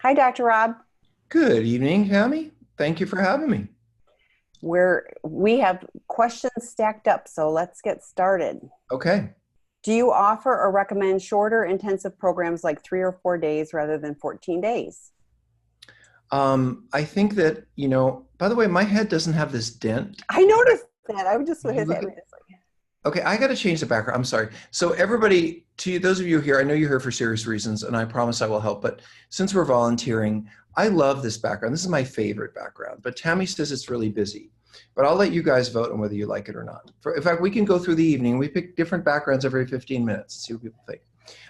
Hi, Dr. Rob. Good evening, Tammy. Thank you for having me. We have questions stacked up, so let's get started. Okay. Do you offer or recommend shorter intensive programs like 3 or 4 days rather than 14 days? I think that, by the way, my head doesn't have this dent. I noticed that. I would just You hit look that. at, okay, I got to change the background. I'm sorry. So everybody, to those of you here, I know you're here for serious reasons, and I promise I will help. But since we're volunteering, I love this background. This is my favorite background. But Tammy says it's really busy. But I'll let you guys vote on whether you like it or not. In fact, we can go through the evening. We pick different backgrounds every 15 minutes and see what people think.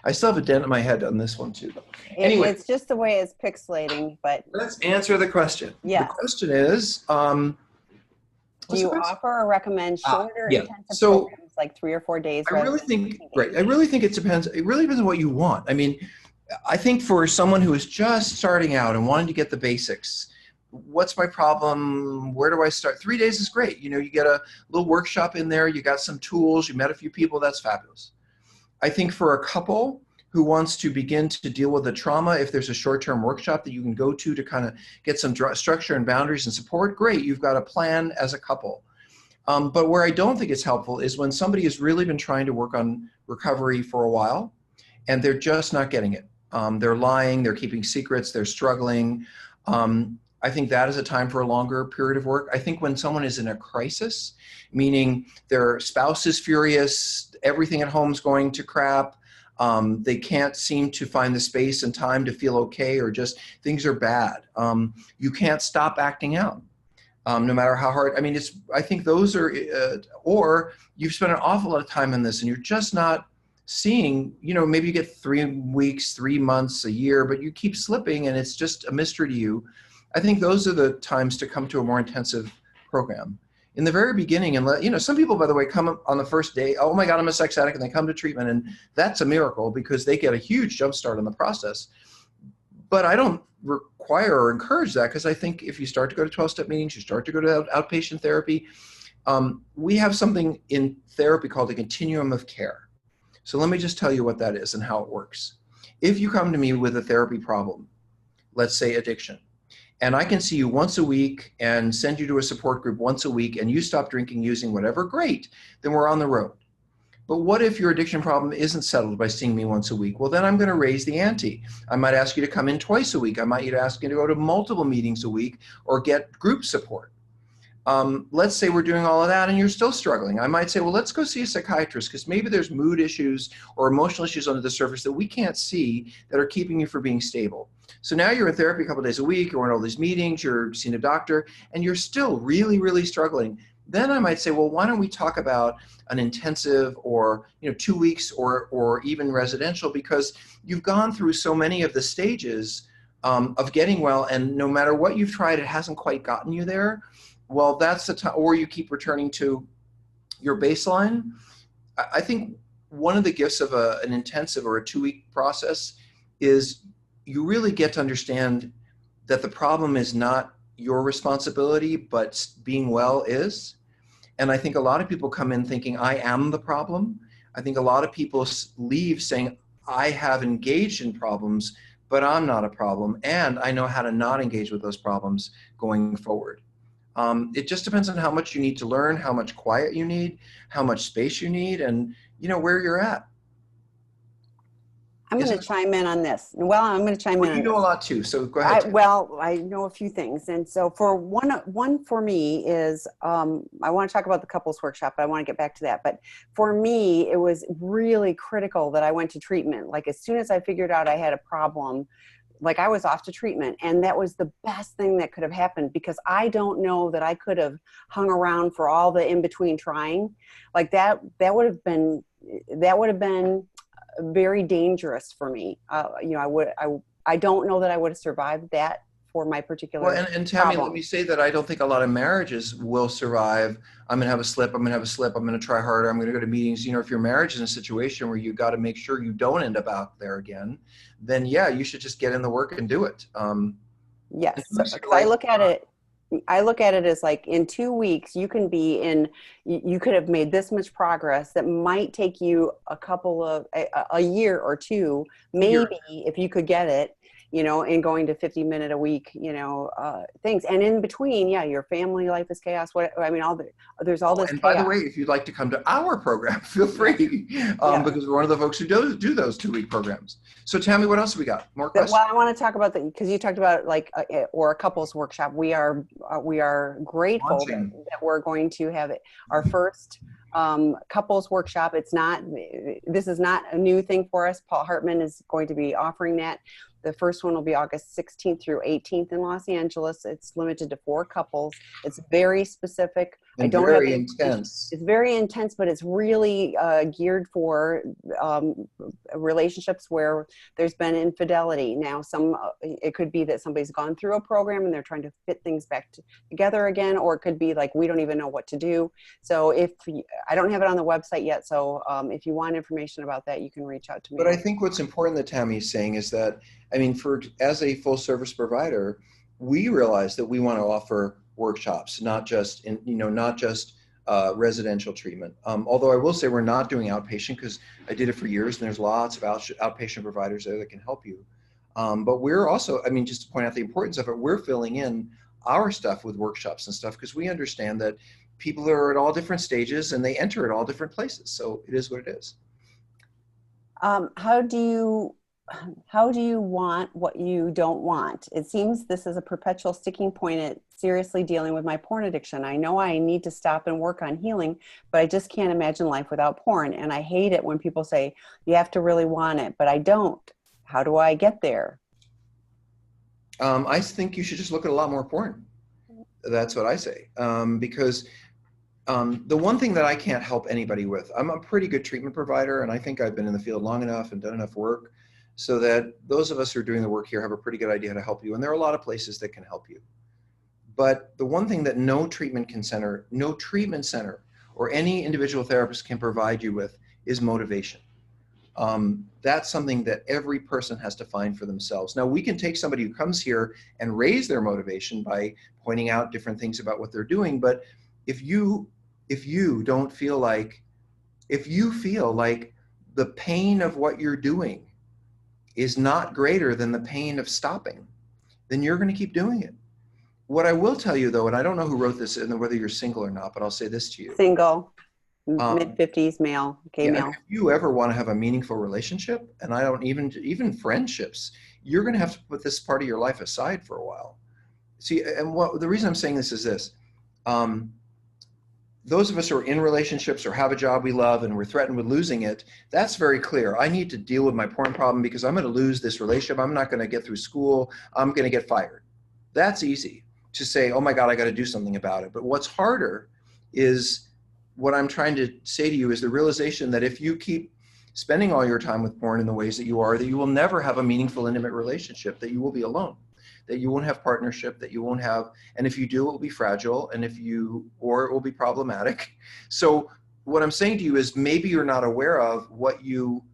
I still have a dent in my head on this one too. Anyway, It's just the way it's pixelating, but let's answer the question. The yes. question is, Do what's the you question? offer or recommend shorter Yeah. intensive So programs like 3 or 4 days I rather really than think, 14 right. days? I really think it depends. It really depends on what you want. I mean, I think for someone who is just starting out and wanting to get the basics, what's my problem? Where do I start? 3 days is great. You get a little workshop in there. You got some tools. You met a few people. That's fabulous. I think for a couple who wants to begin to deal with the trauma, if there's a short-term workshop that you can go to kind of get some structure and boundaries and support, great. You've got a plan as a couple. But where I don't think it's helpful is when somebody has really been trying to work on recovery for a while and they're just not getting it. They're lying, they're keeping secrets, they're struggling. I think that is a time for a longer period of work. I think when someone is in a crisis, meaning their spouse is furious, everything at home is going to crap, they can't seem to find the space and time to feel okay, or just things are bad. You can't stop acting out. No matter how hard. I mean, I think those are, or you've spent an awful lot of time on this and you're just not seeing, maybe you get 3 weeks, 3 months, a year, but you keep slipping and it's just a mystery to you. I think those are the times to come to a more intensive program. In the very beginning, and some people, by the way, come on the first day, oh my God, I'm a sex addict, and they come to treatment, and that's a miracle because they get a huge jump start on the process. But I don't require or encourage that because I think if you start to go to 12-step meetings, you start to go to outpatient therapy, we have something in therapy called a continuum of care. So let me just tell you what that is and how it works. If you come to me with a therapy problem, let's say addiction, and I can see you once a week and send you to a support group once a week and you stop drinking, using, whatever, great, then we're on the road. But what if your addiction problem isn't settled by seeing me once a week? Well, then I'm going to raise the ante. I might ask you to come in twice a week. I might ask you to go to multiple meetings a week or get group support. Let's say we're doing all of that and you're still struggling. I might say, well, let's go see a psychiatrist because maybe there's mood issues or emotional issues under the surface that we can't see that are keeping you from being stable. So now you're in therapy a couple of days a week, you're in all these meetings, you're seeing a doctor, and you're still really, really struggling. Then I might say, well, why don't we talk about an intensive or 2 weeks or even residential, because you've gone through so many of the stages of getting well, and no matter what you've tried, it hasn't quite gotten you there. Well, that's the time, or you keep returning to your baseline. I think one of the gifts of an intensive or a 2-week process is you really get to understand that the problem is not your responsibility, but being well is. And I think a lot of people come in thinking, I am the problem. I think a lot of people leave saying, I have engaged in problems, but I'm not a problem. And I know how to not engage with those problems going forward. It just depends on how much you need to learn, how much quiet you need, how much space you need, and where you're at. I'm going Isn't to it? chime in on this. Well, I'm going to chime Well, in you on know a this. lot too, so go ahead, Tim. I know a few things. And so for one for me is, I want to talk about the couples workshop, but I want to get back to that. But for me, it was really critical that I went to treatment. Like as soon as I figured out I had a problem, like I was off to treatment, and that was the best thing that could have happened, because I don't know that I could have hung around for all the in between trying. Like that would have been very dangerous for me. I don't know that I would have survived that for my Well, particular and Tammy, let problem. me say that I don't think a lot of marriages will survive. I'm going to have a slip. I'm going to have a slip. I'm going to try harder. I'm going to go to meetings. If your marriage is in a situation where you got to make sure you don't end up out there again, then yeah, you should just get in the work and do it. And Yes, because personally, I look at it as like in 2 weeks you can be in. You could have made this much progress that might take you a year or two, a year. maybe, if you could get it. you know, and going to 50-minute a week, things. And in between, yeah, your family life is chaos. There's all this And by the chaos. way, if you'd like to come to our program, feel free, Yeah. because we're one of the folks who do those 2-week programs. So Tammy, what else have we got? More Well, questions? I want to talk about because you talked about or a couples workshop. We are grateful Launching. that we're going to have our first couples workshop. This is not a new thing for us. Paul Hartman is going to be offering that. The first one will be August 16th through 18th in Los Angeles. It's limited to 4 couples. It's very specific. And I don't have very the intense. It's very intense, but it's really geared for relationships where there's been infidelity. Now, it could be that somebody's gone through a program and they're trying to fit things back together again, or it could be like we don't even know what to do. So I don't have it on the website yet, so if you want information about that, you can reach out to me. But I think what's important that Tammy is saying is that, as a full service provider, we realize that we want to offer workshops, not just residential treatment. Although I will say we're not doing outpatient, because I did it for years, and there's lots of outpatient providers there that can help you. But we're also, just to point out the importance of it, we're filling in our stuff with workshops and stuff, because we understand that people are at all different stages and they enter at all different places. So it is what it is. How do you want what you don't want? It seems this is a perpetual sticking point at seriously dealing with my porn addiction. I know I need to stop and work on healing, but I just can't imagine life without porn. And I hate it when people say, you have to really want it, but I don't. How do I get there? I think you should just look at a lot more porn. That's what I say. Because the one thing that I can't help anybody with, I'm a pretty good treatment provider, and I think I've been in the field long enough and done enough work so that those of us who are doing the work here have a pretty good idea how to help you. And there are a lot of places that can help you. But the one thing that no treatment center, or any individual therapist can provide you with is motivation. That's something that every person has to find for themselves. Now, we can take somebody who comes here and raise their motivation by pointing out different things about what they're doing. But if you feel like the pain of what you're doing is not greater than the pain of stopping, then you're going to keep doing it. What I will tell you, though, and I don't know who wrote this and whether you're single or not, but I'll say this to you. Single, mid-50s, male, gay male. If you ever want to have a meaningful relationship, and I don't even friendships, you're going to have to put this part of your life aside for a while. See, and the reason I'm saying this is this. Those of us who are in relationships or have a job we love and we're threatened with losing it, that's very clear. I need to deal with my porn problem because I'm going to lose this relationship. I'm not going to get through school. I'm going to get fired. That's easy to say, oh my God, I got to do something about it. But what's harder is what I'm trying to say to you is the realization that if you keep spending all your time with porn in the ways that you are, that you will never have a meaningful, intimate relationship, that you will be alone, that you won't have partnership, that you won't have, and if you do, it will be fragile, or it will be problematic. So what I'm saying to you is maybe you're not aware of what you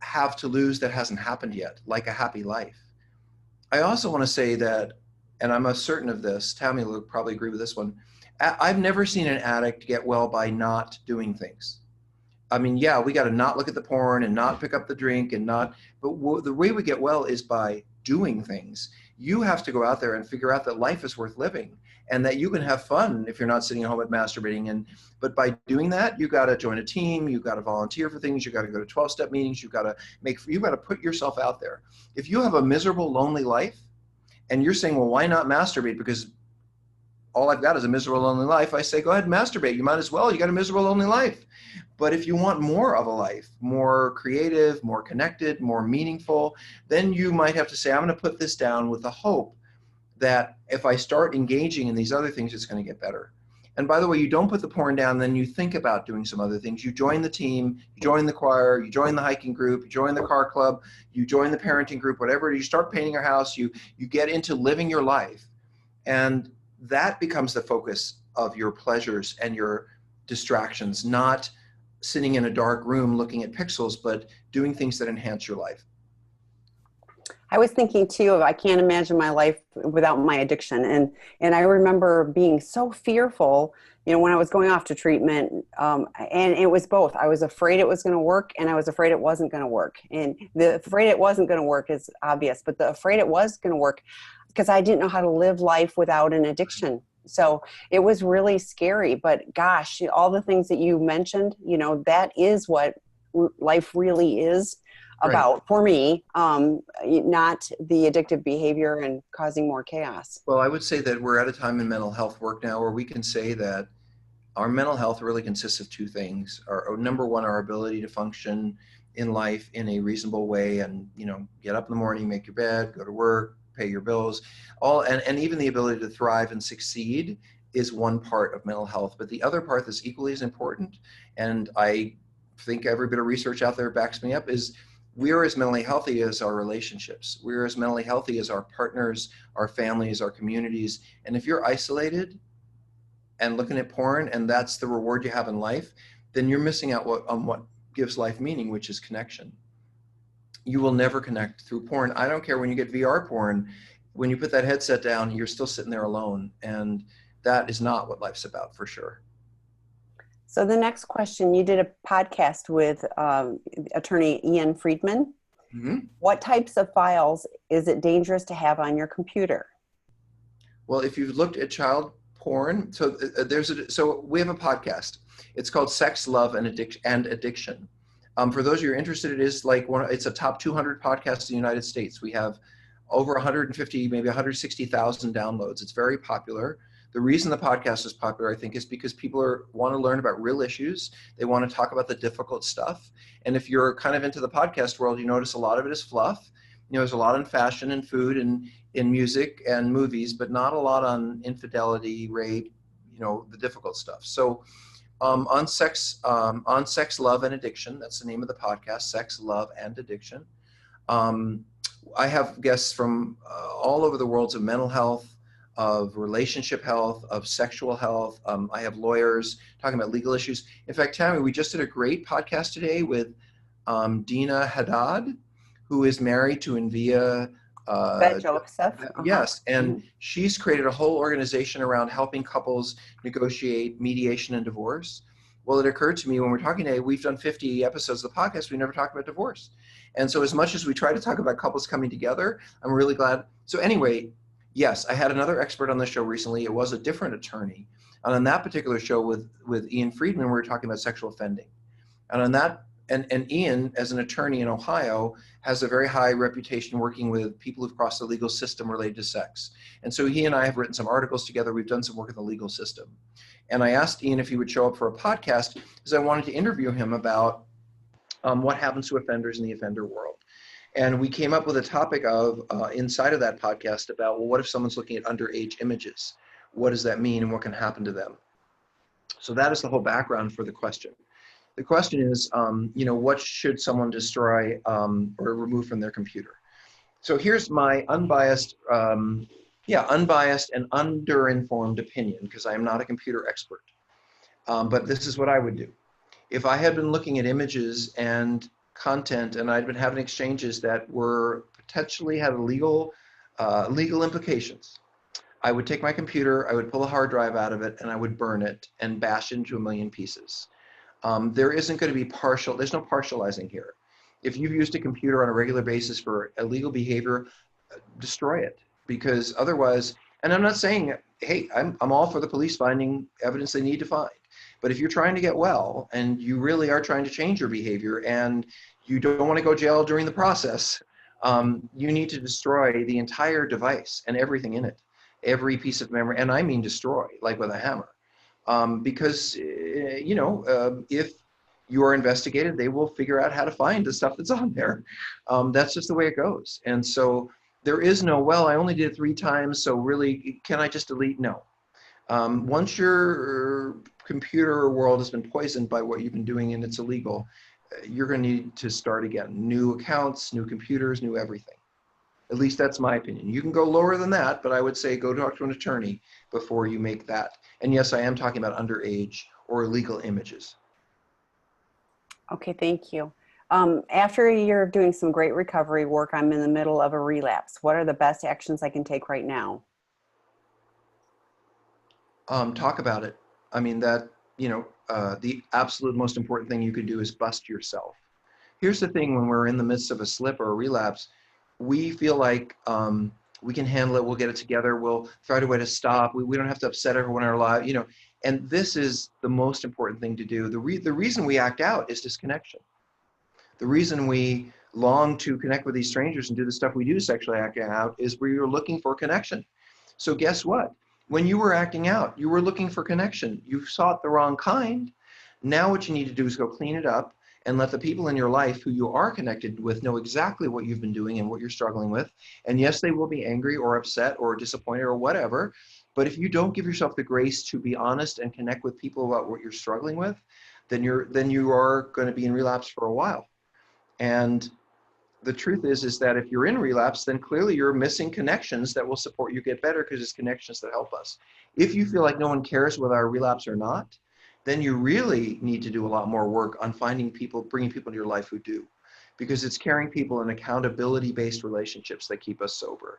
have to lose that hasn't happened yet, like a happy life. I also want to say that, and I'm certain of this, Tammy will probably agree with this one, I've never seen an addict get well by not doing things. Yeah, we got to not look at the porn and not pick up the drink but the way we get well is by doing things. You have to go out there and figure out that life is worth living and that you can have fun if you're not sitting at home at masturbating. But by doing that, you got to join a team, you got to volunteer for things, you got to go to 12-step meetings, you got to put yourself out there. If you have a miserable, lonely life and you're saying, well, why not masturbate? Because all I've got is a miserable, lonely life. I say, go ahead and masturbate. You might as well. You got a miserable, lonely life. But if you want more of a life, more creative, more connected, more meaningful, then you might have to say, I'm going to put this down with the hope that if I start engaging in these other things, it's going to get better. And by the way, you don't put the porn down, then you think about doing some other things. You join the team, you join the choir, you join the hiking group, you join the car club, you join the parenting group, whatever. You start painting your house, you get into living your life. And that becomes the focus of your pleasures and your distractions, not sitting in a dark room looking at pixels, but doing things that enhance your life. I was thinking too of, I can't imagine my life without my addiction. And I remember being so fearful, when I was going off to treatment. And it was both. I was afraid it was going to work, and I was afraid it wasn't going to work. And the afraid it wasn't going to work is obvious, but the afraid it was going to work, because I didn't know how to live life without an addiction. So it was really scary. But gosh, all the things that you mentioned, that is what life really is Right. about for me, not the addictive behavior and causing more chaos. Well, I would say that we're at a time in mental health work now where we can say that our mental health really consists of two things. Number one, our ability to function in life in a reasonable way, and get up in the morning, make your bed, go to work, pay your bills, and even the ability to thrive and succeed is one part of mental health. But the other part that's equally as important, and I think every bit of research out there backs me up, is we are as mentally healthy as our relationships. We're as mentally healthy as our partners, our families, our communities. And if you're isolated and looking at porn, and that's the reward you have in life, then you're missing out on what gives life meaning, which is connection. You will never connect through porn. I don't care when you get VR porn, when you put that headset down, you're still sitting there alone. And that is not what life's about, for sure. So the next question, you did a podcast with attorney Ian Friedman. Mm-hmm. What types of files is it dangerous to have on your computer? Well, if you've looked at child porn, so we have a podcast. It's called Sex, Love, and Addiction. For those of you who are interested, it's a top 200 podcast in the United States. We have over 150, maybe 160,000 downloads. It's very popular. The reason the podcast is popular, I think, is because people want to learn about real issues. They want to talk about the difficult stuff. And if you're kind of into the podcast world, you notice a lot of it is fluff. There's a lot on fashion and food and in music and movies, but not a lot on infidelity, rape, the difficult stuff. So on sex, love, and addiction, that's the name of the podcast, Sex, Love, and Addiction. I have guests from all over the worlds of mental health, of relationship health, of sexual health. I have lawyers talking about legal issues. In fact, Tammy, we just did a great podcast today with Dina Haddad, who is married to Envia. Joseph. Yes, and she's created a whole organization around helping couples negotiate mediation and divorce. Well, it occurred to me when we're talking today, we've done 50 episodes of the podcast, we never talked about divorce. And so as much as we try to talk about couples coming together, I'm really glad. So anyway, yes, I had another expert on the show recently. It was a different attorney. And on that particular show with Ian Friedman, we were talking about sexual offending. And on that, and Ian, as an attorney in Ohio, has a very high reputation working with people who've crossed the legal system related to sex. And so he and I have written some articles together. We've done some work in the legal system. And I asked Ian if he would show up for a podcast because I wanted to interview him about what happens to offenders in the offender world. And we came up with a topic of, inside of that podcast about, well, what if someone's looking at underage images? What does that mean and what can happen to them? So that is the whole background for the question. The question is, what should someone destroy or remove from their computer? So here's my unbiased and under-informed opinion, because I am not a computer expert. But this is what I would do. If I had been looking at images and content and I'd been having exchanges that were potentially had legal implications, I would take my computer, I would pull a hard drive out of it, and I would burn it and bash it into a million pieces. There isn't going to be there's no partializing here. If you've used a computer on a regular basis for illegal behavior, destroy it, because otherwise, and I'm not saying, hey, I'm all for the police finding evidence they need to find. But if you're trying to get well and you really are trying to change your behavior and you don't want to go to jail during the process, you need to destroy the entire device and everything in it, every piece of memory. And I mean destroy, like with a hammer. Because, if you are investigated, they will figure out how to find the stuff that's on there. That's just the way it goes. And so there is no, well, I only did it 3 times, so really, can I just delete? No. Once your computer world has been poisoned by what you've been doing and it's illegal, you're going to need to start again. New accounts, new computers, new everything. At least that's my opinion. You can go lower than that, but I would say go talk to an attorney before you make that. And yes, I am talking about underage or illegal images. Okay, thank you. After a year of doing some great recovery work, I'm in the middle of a relapse. What are the best actions I can take right now? Talk about it. I mean, that, the absolute most important thing you could do is bust yourself. Here's the thing: when we're in the midst of a slip or a relapse, we feel like we can handle it, we'll get it together, we'll find a way to stop, we don't have to upset everyone in our life, and this is the most important thing to do. The reason we act out is disconnection. The reason we long to connect with these strangers and do the stuff we do sexually acting out is where you're looking for connection. So guess what? When you were acting out, you were looking for connection. You sought the wrong kind. Now what you need to do is go clean it up and let the people in your life who you are connected with know exactly what you've been doing and what you're struggling with. And yes, they will be angry or upset or disappointed or whatever. But if you don't give yourself the grace to be honest and connect with people about what you're struggling with, then you are going to be in relapse for a while. And the truth is that if you're in relapse, then clearly you're missing connections that will support you get better, because it's connections that help us. If you feel like no one cares whether I relapse or not, then you really need to do a lot more work on finding people, bringing people into your life who do, because it's caring people and accountability-based relationships that keep us sober.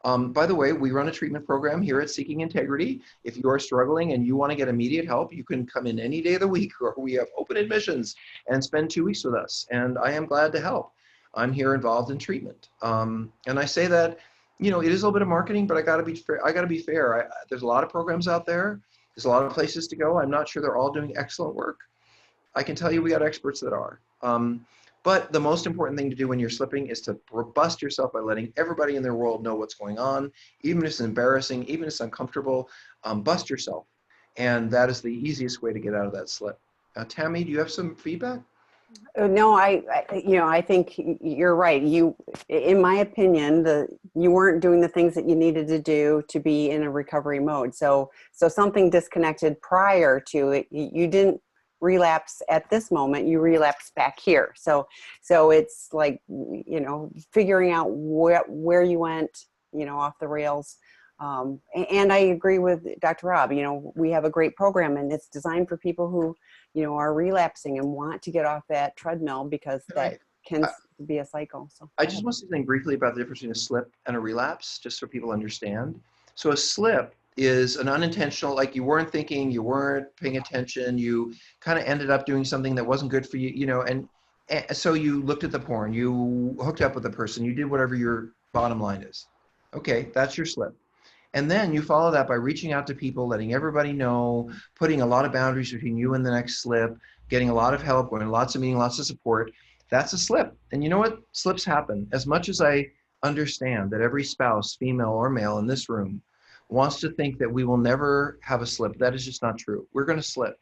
By the way, we run a treatment program here at Seeking Integrity. If you are struggling and you want to get immediate help, you can come in any day of the week, or we have open admissions, and spend 2 weeks with us. And I am glad to help. I'm here involved in treatment. And I say that, it is a little bit of marketing, but I got to be fair. There's a lot of programs out there. There's a lot of places to go. I'm not sure they're all doing excellent work. I can tell you we got experts that are. But the most important thing to do when you're slipping is to bust yourself by letting everybody in their world know what's going on. Even if it's embarrassing, even if it's uncomfortable, bust yourself. And that is the easiest way to get out of that slip. Tammy, do you have some feedback? No, I think you're right. In my opinion, you weren't doing the things that you needed to do to be in a recovery mode. So something disconnected prior to it. You didn't relapse at this moment, you relapse back here. So it's like, figuring out where you went, off the rails. And I agree with Dr. Rob. We have a great program, and it's designed for people who, are relapsing and want to get off that treadmill, because that can be a cycle. So I just want to say something briefly about the difference between a slip and a relapse, just so people understand. So a slip is an unintentional, like you weren't thinking, you weren't paying attention, you kind of ended up doing something that wasn't good for you, and so you looked at the porn, you hooked up with the person, you did whatever your bottom line is. Okay, that's your slip. And then you follow that by reaching out to people, letting everybody know, putting a lot of boundaries between you and the next slip, getting a lot of help, going to lots of meetings, lots of support. That's a slip. And you know what? Slips happen. As much as I understand that every spouse, female or male in this room, wants to think that we will never have a slip, that is just not true. We're going to slip.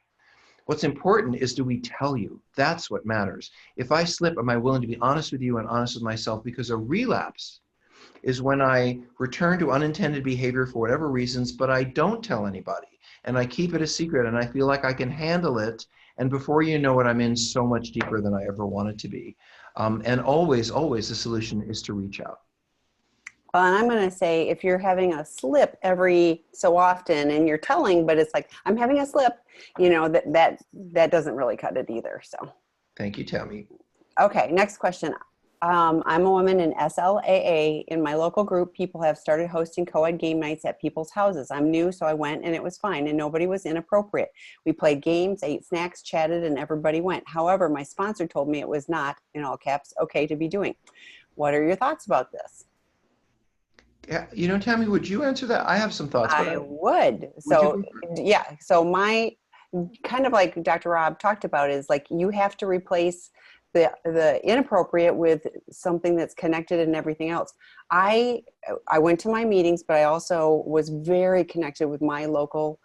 What's important is, do we tell you? That's what matters. If I slip, am I willing to be honest with you and honest with myself? Because a relapse is when I return to unintended behavior for whatever reasons, but I don't tell anybody, and I keep it a secret, and I feel like I can handle it. And before you know it, I'm in so much deeper than I ever wanted to be. And always, always the solution is to reach out. Well, and I'm going to say, if you're having a slip every so often and you're telling, but it's like, I'm having a slip, that doesn't really cut it either. So thank you, Tammy. Okay, next question. I'm a woman in SLAA. In my local group, people have started hosting Coed game nights at people's houses. I'm new, so I went, and it was fine, and nobody was inappropriate. We played games, ate snacks, chatted, and everybody went. However, my sponsor told me it was not, in all caps, okay to be doing. What are your thoughts about this? Yeah, Tammy, would you answer that? I have some thoughts. I would. So, yeah. So my, kind of like Dr. Rob talked about, is like, you have to replace the inappropriate with something that's connected and everything else. I went to my meetings, but I also was very connected with my local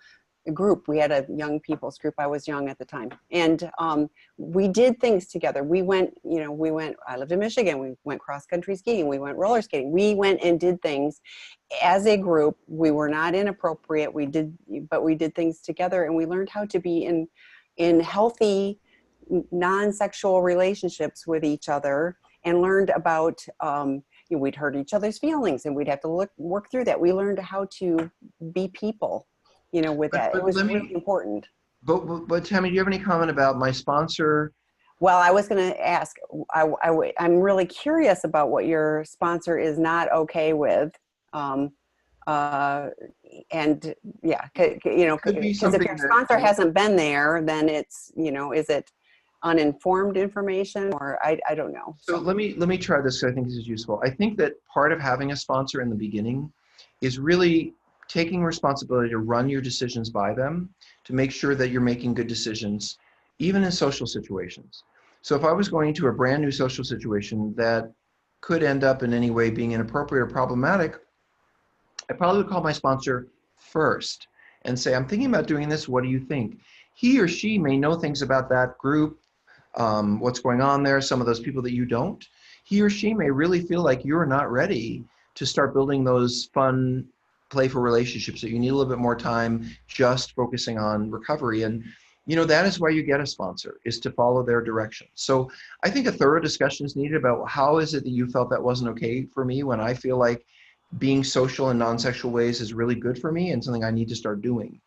group. We had a young people's group. I was young at the time. And we did things together. I lived in Michigan. We went cross-country skiing. We went roller skating. We went and did things as a group. We were not inappropriate. But we did things together, and we learned how to be in healthy, non-sexual relationships with each other, and learned about, we'd hurt each other's feelings, and we'd have to work through that. We learned how to be people, with that. It was really important. But Tammy, do you have any comment about my sponsor? Well, I was going to ask, I'm really curious about what your sponsor is not okay with. Um, uh, and yeah, Could be because if something your sponsor hasn't been there, then it's, is it uninformed information, or I don't know. So let me try this, 'cause I think this is useful. I think that part of having a sponsor in the beginning is really taking responsibility to run your decisions by them, to make sure that you're making good decisions, even in social situations. So if I was going to a brand new social situation that could end up in any way being inappropriate or problematic, I probably would call my sponsor first and say, I'm thinking about doing this. What do you think? He or she may know things about that group, what's going on there, some of those people that you don't. He or she may really feel like you're not ready to start building those fun, playful relationships, that you need a little bit more time just focusing on recovery. And that is why you get a sponsor, is to follow their direction. So I think a thorough discussion is needed about how is it that you felt that wasn't okay for me, when I feel like being social in non-sexual ways is really good for me and something I need to start doing.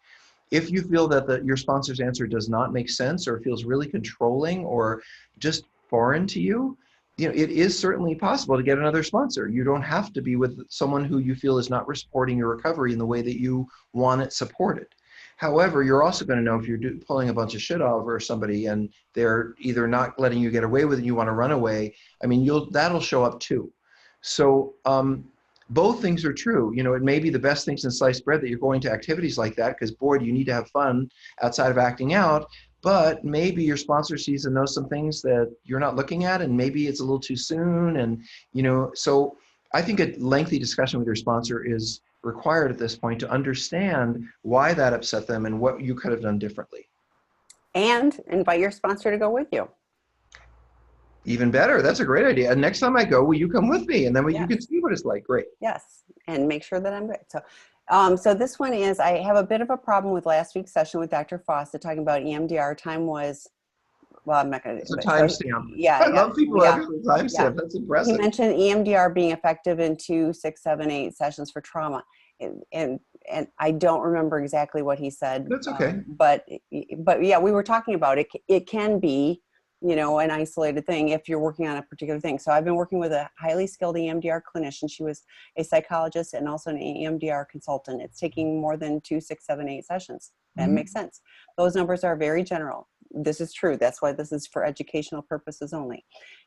If you feel that your sponsor's answer does not make sense, or feels really controlling or just foreign to you, it is certainly possible to get another sponsor. You don't have to be with someone who you feel is not supporting your recovery in the way that you want it supported. However, you're also going to know if you're pulling a bunch of shit over somebody and they're either not letting you get away with it and you want to run away. I mean, that'll show up too. So both things are true. It may be the best things in sliced bread that you're going to activities like that, because boy, do you need to have fun outside of acting out. But maybe your sponsor sees and knows some things that you're not looking at, and maybe it's a little too soon. And, so I think a lengthy discussion with your sponsor is required at this point to understand why that upset them and what you could have done differently. And invite your sponsor to go with you. Even better. That's a great idea. And next time I go, will you come with me? And then you can see what it's like. Great. Yes. And make sure that I'm good. So this one is, I have a bit of a problem with last week's session with Dr. Fawcett talking about EMDR. Time was, well, I'm not going to. It's a timestamp. Yeah. I love people who actually timestamp. Yeah. That's impressive. He mentioned EMDR being effective in 2, 6, 7, 8 sessions for trauma. And I don't remember exactly what he said. That's okay. But yeah, we were talking about it. It can be, an isolated thing if you're working on a particular thing. So I've been working with a highly skilled EMDR clinician. She was a psychologist and also an EMDR consultant. It's taking more than 2, 6, 7, 8 sessions. That makes sense. Those numbers are very general. This is true. That's why this is for educational purposes only.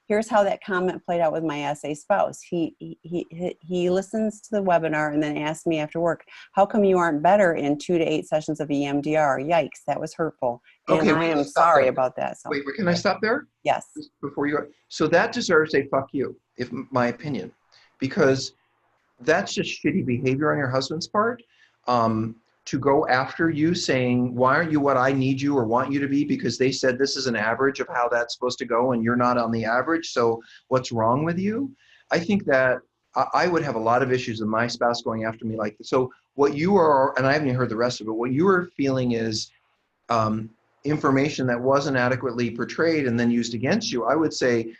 Here's how that comment played out with my SA spouse. He listens to the webinar and then asked me after work, how come you aren't better in 2 to 8 sessions of EMDR? Yikes, that was hurtful. And okay, I am sorry about that. So. Wait, can I stop there? Yes. Before you go. So that deserves a fuck you, if my opinion, because that's just shitty behavior on your husband's part. To go after you saying, why aren't you what I need you or want you to be, because they said this is an average of how that's supposed to go and you're not on the average, so what's wrong with you? I think that I would have a lot of issues with my spouse going after me like this. So what you are, and I haven't even heard the rest of it, what you are feeling is information that wasn't adequately portrayed and then used against you. I would say,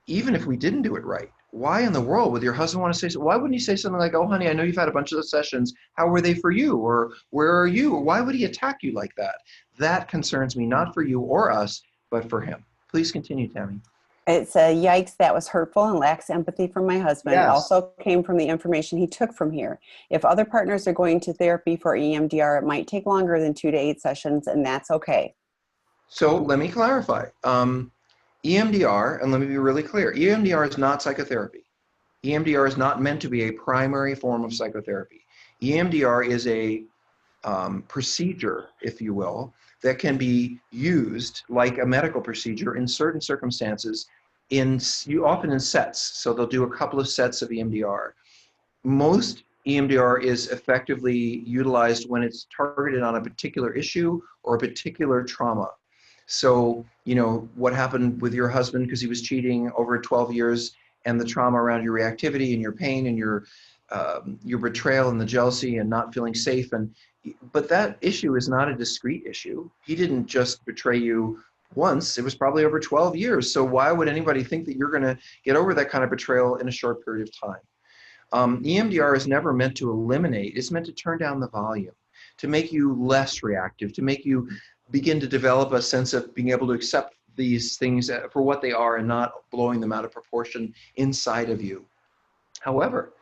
even if we didn't do it right, why in the world would your husband want to say so? Why wouldn't he say something like, oh, honey, I know you've had a bunch of those sessions. How were they for you? Or where are you? Or why would he attack you like that? That concerns me, not for you or us, but for him. Please continue, Tammy. It's a yikes, that was hurtful and lacks empathy from my husband. Yes. It also came from the information he took from here. If other partners are going to therapy for EMDR, it might take longer than 2 to 8 sessions, and that's okay. So let me clarify. EMDR, and let me be really clear, EMDR is not psychotherapy. EMDR is not meant to be a primary form of psychotherapy. EMDR is a procedure, if you will, that can be used like a medical procedure in certain circumstances, often in sets. So they'll do a couple of sets of EMDR. Most EMDR is effectively utilized when it's targeted on a particular issue or a particular trauma. So, what happened with your husband because he was cheating over 12 years, and the trauma around your reactivity and your pain and your betrayal and the jealousy and not feeling safe. But that issue is not a discrete issue. He didn't just betray you once. It was probably over 12 years. So why would anybody think that you're going to get over that kind of betrayal in a short period of time? EMDR is never meant to eliminate. It's meant to turn down the volume, to make you less reactive, to make you begin to develop a sense of being able to accept these things for what they are and not blowing them out of proportion inside of you. However,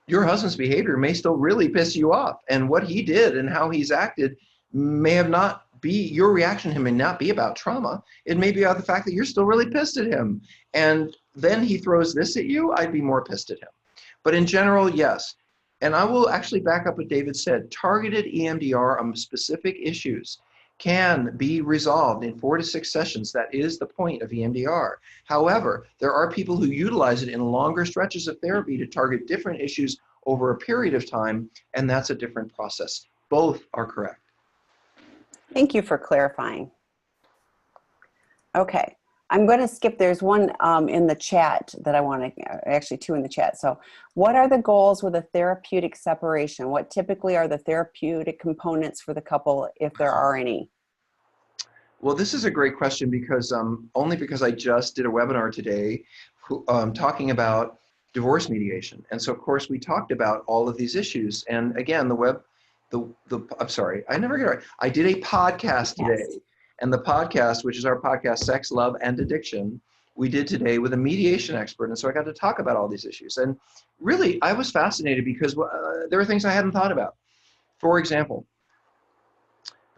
your husband's behavior may still really piss you off, and what he did and how he's acted may have not be your reaction to him may not be about trauma. It may be about the fact that you're still really pissed at him. And then he throws this at you, I'd be more pissed at him. But in general, yes. And I will actually back up what David said. Targeted EMDR on specific issues can be resolved in 4 to 6 sessions. That is the point of EMDR. However, there are people who utilize it in longer stretches of therapy to target different issues over a period of time, and that's a different process. Both are correct. Thank you for clarifying. Okay, I'm going to skip. There's one in the chat that I want to, actually 2 in the chat. So what are the goals with a therapeutic separation? What typically are the therapeutic components for the couple, if there are any? Well, this is a great question because only because I just did a webinar today talking about divorce mediation. And so, of course, we talked about all of these issues. And again, I'm sorry, I never get it right. I did a podcast today. Yes. And the podcast, which is our podcast, Sex, Love, and Addiction, we did today with a mediation expert. And so I got to talk about all these issues. And really, I was fascinated because there were things I hadn't thought about. For example,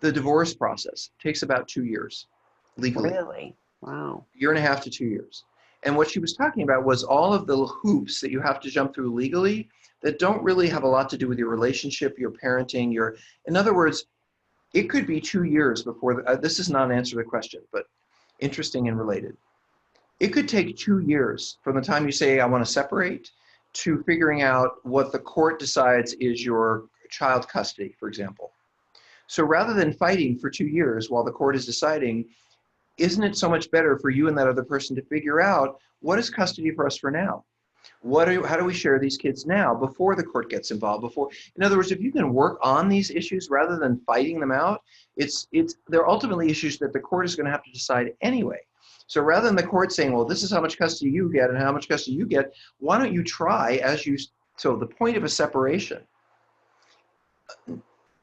the divorce process takes about 2 years legally. Really? Wow. 1.5 to 2 years. And what she was talking about was all of the hoops that you have to jump through legally that don't really have a lot to do with your relationship, your parenting, in other words, it could be 2 years before, this is not an answer to the question, but interesting and related. It could take 2 years from the time you say, I want to separate, to figuring out what the court decides is your child custody, for example. So rather than fighting for 2 years while the court is deciding, isn't it so much better for you and that other person to figure out what is custody for us for now? How do we share these kids now before the court gets involved? In other words, if you can work on these issues rather than fighting them out, they're ultimately issues that the court is going to have to decide anyway. So rather than the court saying, well, this is how much custody you get and how much custody you get, why don't you try so the point of a separation,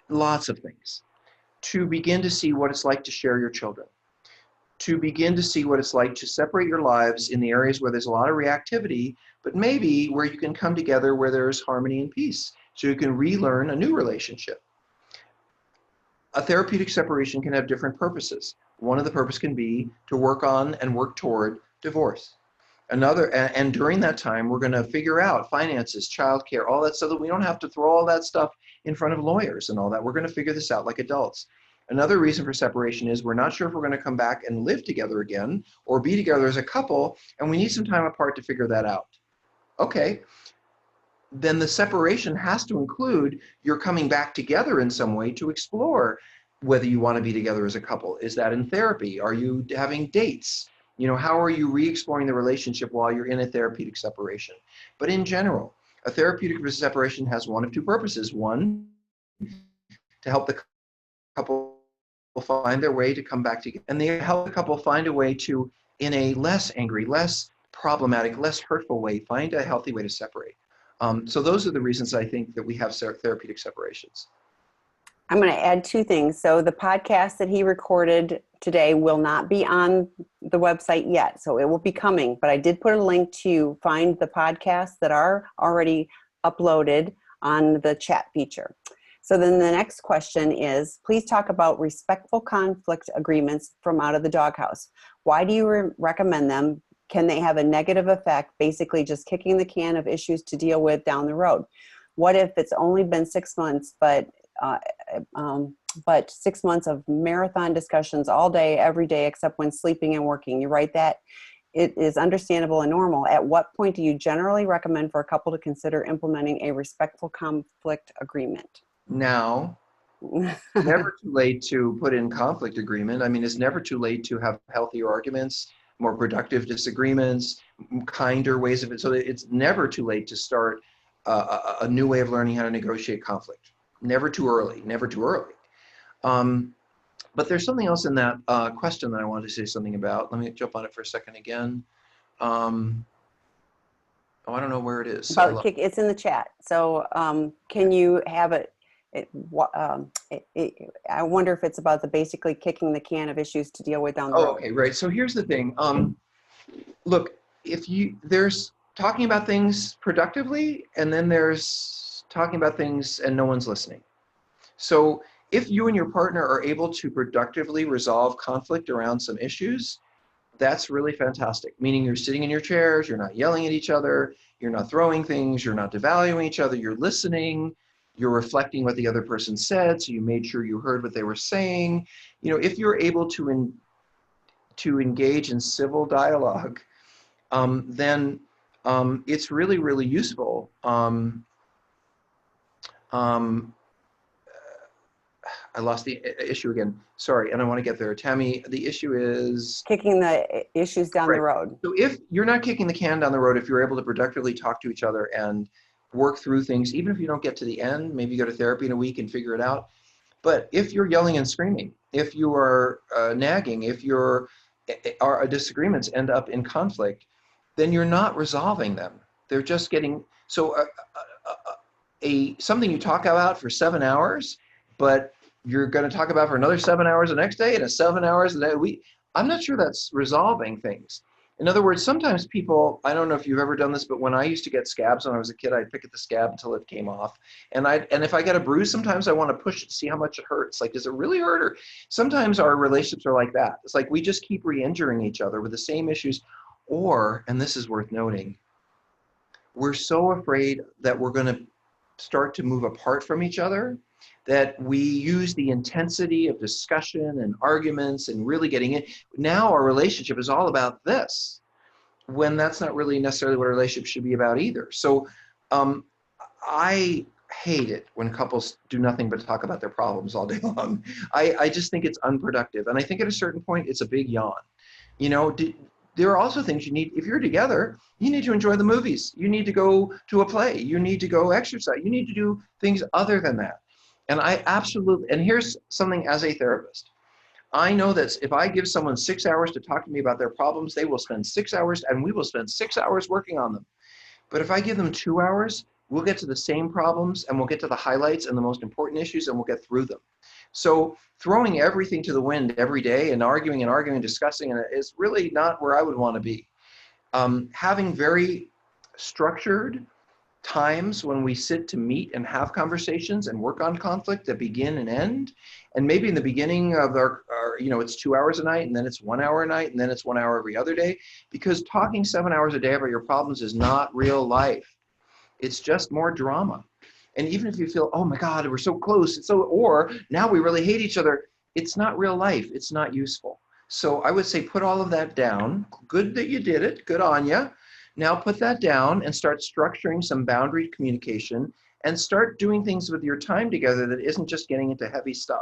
lots of things, to begin to see what it's like to share your children, to begin to see what it's like to separate your lives in the areas where there's a lot of reactivity, but maybe where you can come together where there's harmony and peace, so you can relearn a new relationship. A therapeutic separation can have different purposes. One of the purposes can be to work on and work toward divorce. Another, and during that time, we're going to figure out finances, childcare, all that, so that we don't have to throw all that stuff in front of lawyers and all that. We're going to figure this out like adults. Another reason for separation is we're not sure if we're going to come back and live together again or be together as a couple, and we need some time apart to figure that out. Okay, then the separation has to include you're coming back together in some way to explore whether you want to be together as a couple. Is that in therapy? Are you having dates? How are you re-exploring the relationship while you're in a therapeutic separation? But in general, a therapeutic separation has one of two purposes. One, to help the couple find their way to come back together. And they help the couple find a way to, in a less angry, less problematic, less hurtful way, find a healthy way to separate. So those are the reasons I think that we have therapeutic separations. I'm going to add 2 things. So the podcast that he recorded today will not be on the website yet. So it will be coming, but I did put a link to find the podcasts that are already uploaded on the chat feature. So then the next question is, please talk about respectful conflict agreements from out of the doghouse. Why do you recommend them? Can they have a negative effect, basically just kicking the can of issues to deal with down the road? What if it's only been 6 months, but 6 months of marathon discussions all day, every day, except when sleeping and working? You write that it is understandable and normal. At what point do you generally recommend for a couple to consider implementing a respectful conflict agreement? Now, never too late to put in conflict agreement. I mean, it's never too late to have healthier arguments, more productive disagreements, kinder ways of it. So it's never too late to start a new way of learning how to negotiate conflict. Never too early, never too early. But there's something else in that question that I wanted to say something about. Let me jump on it for a second again. I don't know where it is. It's in the chat. So can you have it? I wonder if it's about the basically kicking the can of issues to deal with down the Oh, road. okay, right. So here's the thing. Look, there's talking about things productively, and then there's talking about things and no one's listening. So if you and your partner are able to productively resolve conflict around some issues, that's really fantastic. Meaning you're sitting in your chairs, you're not yelling at each other, you're not throwing things, you're not devaluing each other, you're listening, you're reflecting what the other person said, so you made sure you heard what they were saying. You know, if you're able to engage in civil dialogue, then it's really, really useful. I lost the issue again. Sorry, and I want to get there. Tammy, the issue is Kicking the issues down the road. So if you're not kicking the can down the road, if you're able to productively talk to each other and work through things, even if you don't get to the end, maybe you go to therapy in a week and figure it out. But if you're yelling and screaming, if you are nagging, if our disagreements end up in conflict, then you're not resolving them. They're just getting something you talk about for 7 hours, but you're going to talk about for another 7 hours the next day and 7 hours the next week. I'm not sure that's resolving things. In other words, sometimes people, I don't know if you've ever done this, but when I used to get scabs when I was a kid, I'd pick at the scab until it came off. And if I get a bruise, sometimes I want to push it to see how much it hurts. Like, does it really hurt? Or sometimes our relationships are like that. It's like we just keep re-injuring each other with the same issues. Or, and this is worth noting, we're so afraid that we're going to start to move apart from each other that we use the intensity of discussion and arguments and really getting in. Now our relationship is all about this, when that's not really necessarily what a relationship should be about either. So I hate it when couples do nothing but talk about their problems all day long. I just think it's unproductive. And I think at a certain point, it's a big yawn. You know, there are also things you need, if you're together, you need to enjoy the movies. You need to go to a play. You need to go exercise. You need to do things other than that. And and here's something as a therapist. I know that if I give someone 6 hours to talk to me about their problems, they will spend 6 hours and we will spend 6 hours working on them. But if I give them 2 hours, we'll get to the same problems and we'll get to the highlights and the most important issues and we'll get through them. So throwing everything to the wind every day and arguing and discussing is really not where I would want to be. Having very structured times when we sit to meet and have conversations and work on conflict that begin and end. And maybe in the beginning of our it's 2 hours a night, and then it's 1 hour a night, and then it's 1 hour every other day, because talking 7 hours a day about your problems is not real life. It's just more drama. And even if you feel, oh my God, we're so close, or now we really hate each other, it's not real life. It's not useful. So I would say put all of that down. Good that you did it. Good on you. Now put that down and start structuring some boundary communication and start doing things with your time together that isn't just getting into heavy stuff.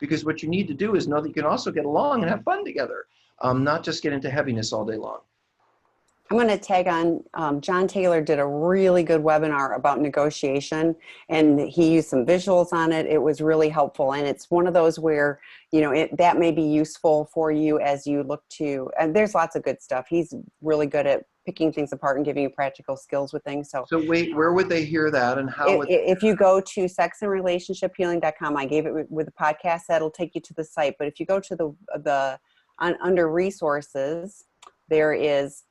Because what you need to do is know that you can also get along and have fun together, not just get into heaviness all day long. I'm going to tag on, John Taylor did a really good webinar about negotiation, and he used some visuals on it. It was really helpful. And it's one of those where, that may be useful for you as you look to, and there's lots of good stuff. He's really good at picking things apart and giving you practical skills with things. So wait, where would they hear that, and how would if you go to sexandrelationshiphealing.com, I gave it with the podcast, that'll take you to the site. But if you go to under resources, there is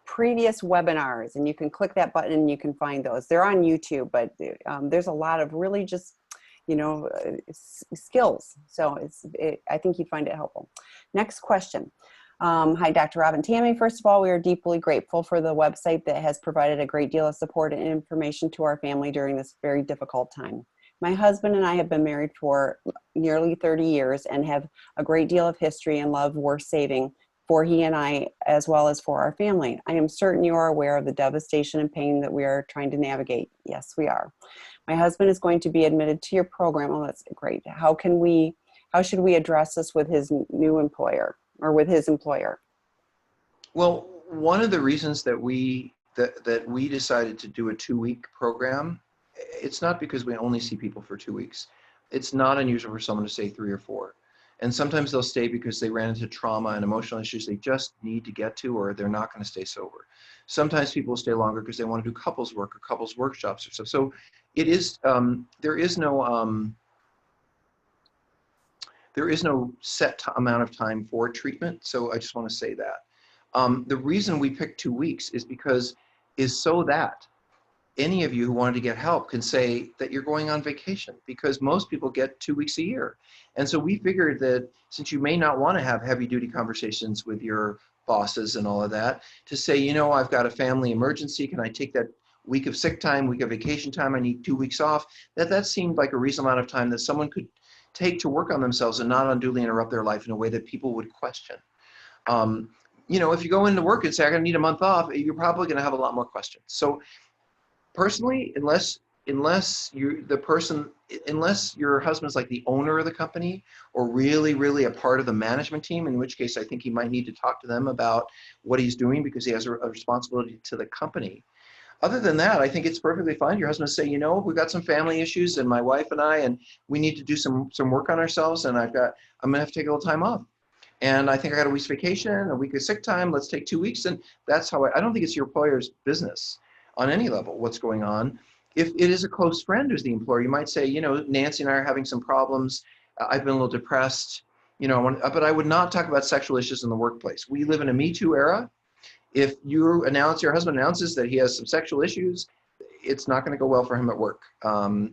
previous webinars, and you can click that button and you can find those. They're on YouTube, but there's a lot of really just skills. So I think you'd find it helpful. Next question. Hi, Dr. Rob and Tammy. First of all, we are deeply grateful for the website that has provided a great deal of support and information to our family during this very difficult time. My husband and I have been married for nearly 30 years and have a great deal of history and love worth saving for he and I, as well as for our family. I am certain you are aware of the devastation and pain that we are trying to navigate. Yes, we are. My husband is going to be admitted to your program. Oh, that's great. How should we address this with his new employer or with his employer? Well, one of the reasons that we decided to do a 2-week program, it's not because we only see people for 2 weeks. It's not unusual for someone to say 3 or 4. And sometimes they'll stay because they ran into trauma and emotional issues they just need to get to, or they're not going to stay sober. Sometimes people stay longer because they want to do couples work or couples workshops or stuff. So it is, there is no set amount of time for treatment. So I just want to say that. The reason we picked 2 weeks is so that any of you who wanted to get help can say that you're going on vacation, because most people get 2 weeks a year. And so we figured that since you may not want to have heavy duty conversations with your bosses and all of that, to say, you know, I've got a family emergency. Can I take that week of sick time, week of vacation time? I need 2 weeks off. That seemed like a reasonable amount of time that someone could take to work on themselves and not unduly interrupt their life in a way that people would question. You know, if you go into work and say, I'm going to need a month off, you're probably going to have a lot more questions. So personally, unless your husband's like the owner of the company or really a part of the management team, in which case I think he might need to talk to them about what he's doing because he has a responsibility to the company. Other than that, I think it's perfectly fine. Your husband say, you know, we've got some family issues and my wife and I, and we need to do some work on ourselves, and I'm going to have to take a little time off. And I think I got a week's vacation, a week of sick time, let's take 2 weeks. And that's how I don't think it's your employer's business on any level what's going on. If it is a close friend who's the employer, you might say, you know, Nancy and I are having some problems. I've been a little depressed, you know, but I would not talk about sexual issues in the workplace. We live in a Me Too era. If your husband announces that he has some sexual issues, it's not going to go well for him at work.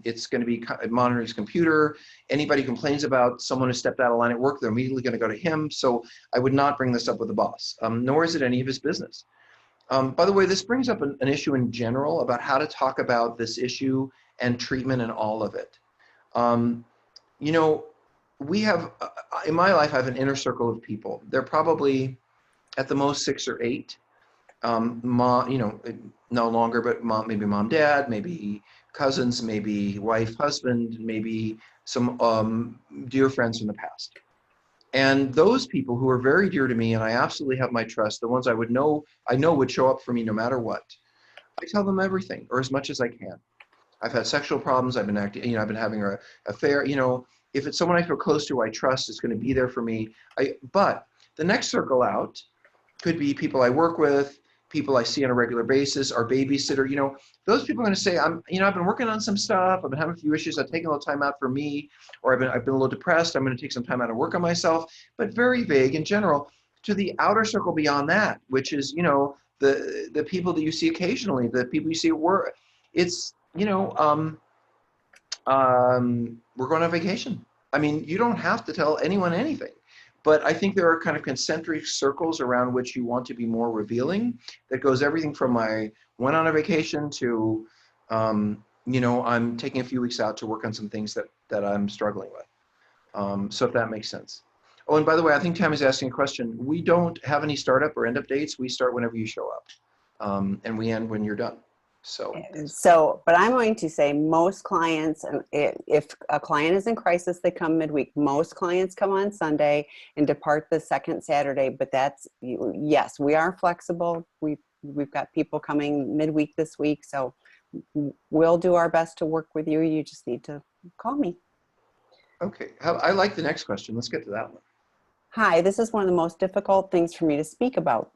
It's going to be monitoring his computer. Anybody complains about someone who stepped out of line at work, they're immediately going to go to him. So I would not bring this up with the boss, nor is it any of his business. By the way, this brings up an issue in general about how to talk about this issue and treatment and all of it. You know, we have, in my life, I have an inner circle of people. They're probably at the most 6 or 8. Mom, you know, no longer, but maybe mom, dad, maybe cousins, maybe wife, husband, maybe some dear friends from the past. And those people who are very dear to me, and I absolutely have my trust, the ones I know would show up for me no matter what, I tell them everything, or as much as I can. I've had sexual problems. I've been acting, you know, I've been having an affair. You know, if it's someone I feel close to, I trust, is going to be there for me. But the next circle out could be people I work with, people I see on a regular basis, our babysitter. You know, those people are going to say, I've been working on some stuff. I've been having a few issues. I've taken a little time out for me, or I've been a little depressed. I'm going to take some time out to work on myself. But very vague in general. To the outer circle beyond that, which is, you know, the people that you see occasionally, the people you see at work. It's, you know, we're going on vacation. I mean, you don't have to tell anyone anything. But I think there are kind of concentric circles around which you want to be more revealing. That goes everything from I went on a vacation to, you know, I'm taking a few weeks out to work on some things that I'm struggling with. So if that makes sense. Oh, and by the way, I think Tammy's asking a question. We don't have any startup or end up dates. We start whenever you show up, and we end when you're done. So, but I'm going to say most clients, if a client is in crisis, they come midweek. Most clients come on Sunday and depart the second Saturday, but that's, yes, we are flexible. We've got people coming midweek this week, so we'll do our best to work with you. You just need to call me. Okay, I like the next question. Let's get to that one. Hi, this is one of the most difficult things for me to speak about.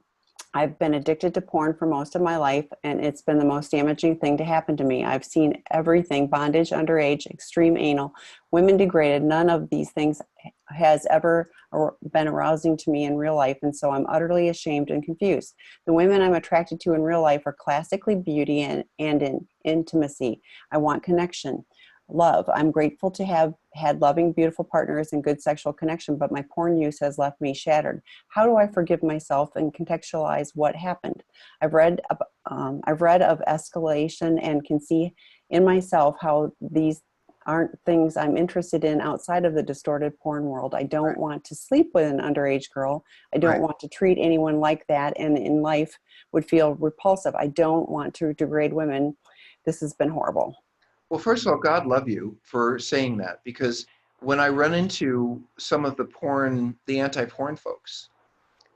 I've been addicted to porn for most of my life, and it's been the most damaging thing to happen to me. I've seen everything: bondage, underage, extreme anal, women degraded. None of these things has ever been arousing to me in real life, and so I'm utterly ashamed and confused. The women I'm attracted to in real life are classically beauty and in intimacy. I want connection. Love. I'm grateful to have had loving, beautiful partners and good sexual connection, but my porn use has left me shattered. How do I forgive myself and contextualize what happened? I've read of escalation and can see in myself how these aren't things I'm interested in outside of the distorted porn world. I don't want to sleep with an underage girl. I don't want to treat anyone like that, and in life would feel repulsive. I don't want to degrade women. This has been horrible. Well, first of all, God love you for saying that, because when I run into some of the anti-porn folks,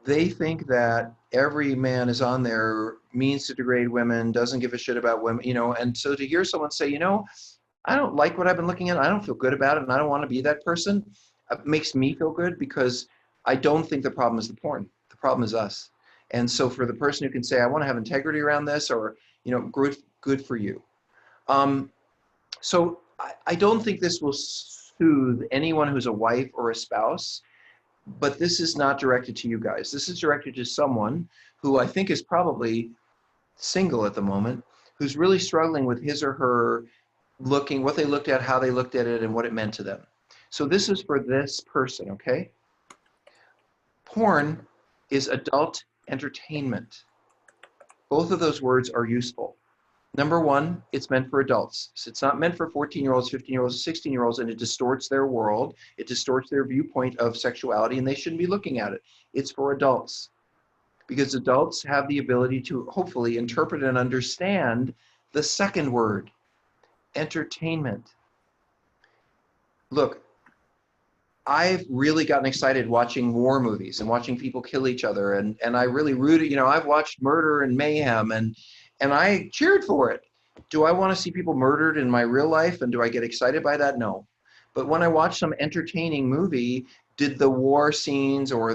they think that every man is on there means to degrade women, doesn't give a shit about women, you know, and so to hear someone say, you know, I don't like what I've been looking at, I don't feel good about it, and I don't want to be that person, makes me feel good because I don't think the problem is the porn. The problem is us. And so for the person who can say, I want to have integrity around this, or, good for you. So I don't think this will soothe anyone who's a wife or a spouse, but this is not directed to you guys. This is directed to someone who I think is probably single at the moment, who's really struggling with his or her what they looked at, how they looked at it, and what it meant to them. So this is for this person, okay? Porn is adult entertainment. Both of those words are useful. Number one, it's meant for adults. So it's not meant for 14-year-olds, 15-year-olds, 16-year-olds, and it distorts their world. It distorts their viewpoint of sexuality, and they shouldn't be looking at it. It's for adults, because adults have the ability to hopefully interpret and understand the second word, entertainment. Look, I've really gotten excited watching war movies and watching people kill each other, and I really rooted, I've watched murder and mayhem, and I cheered for it. Do I want to see people murdered in my real life, and do I get excited by that? No. But when I watch some entertaining movie, did the war scenes or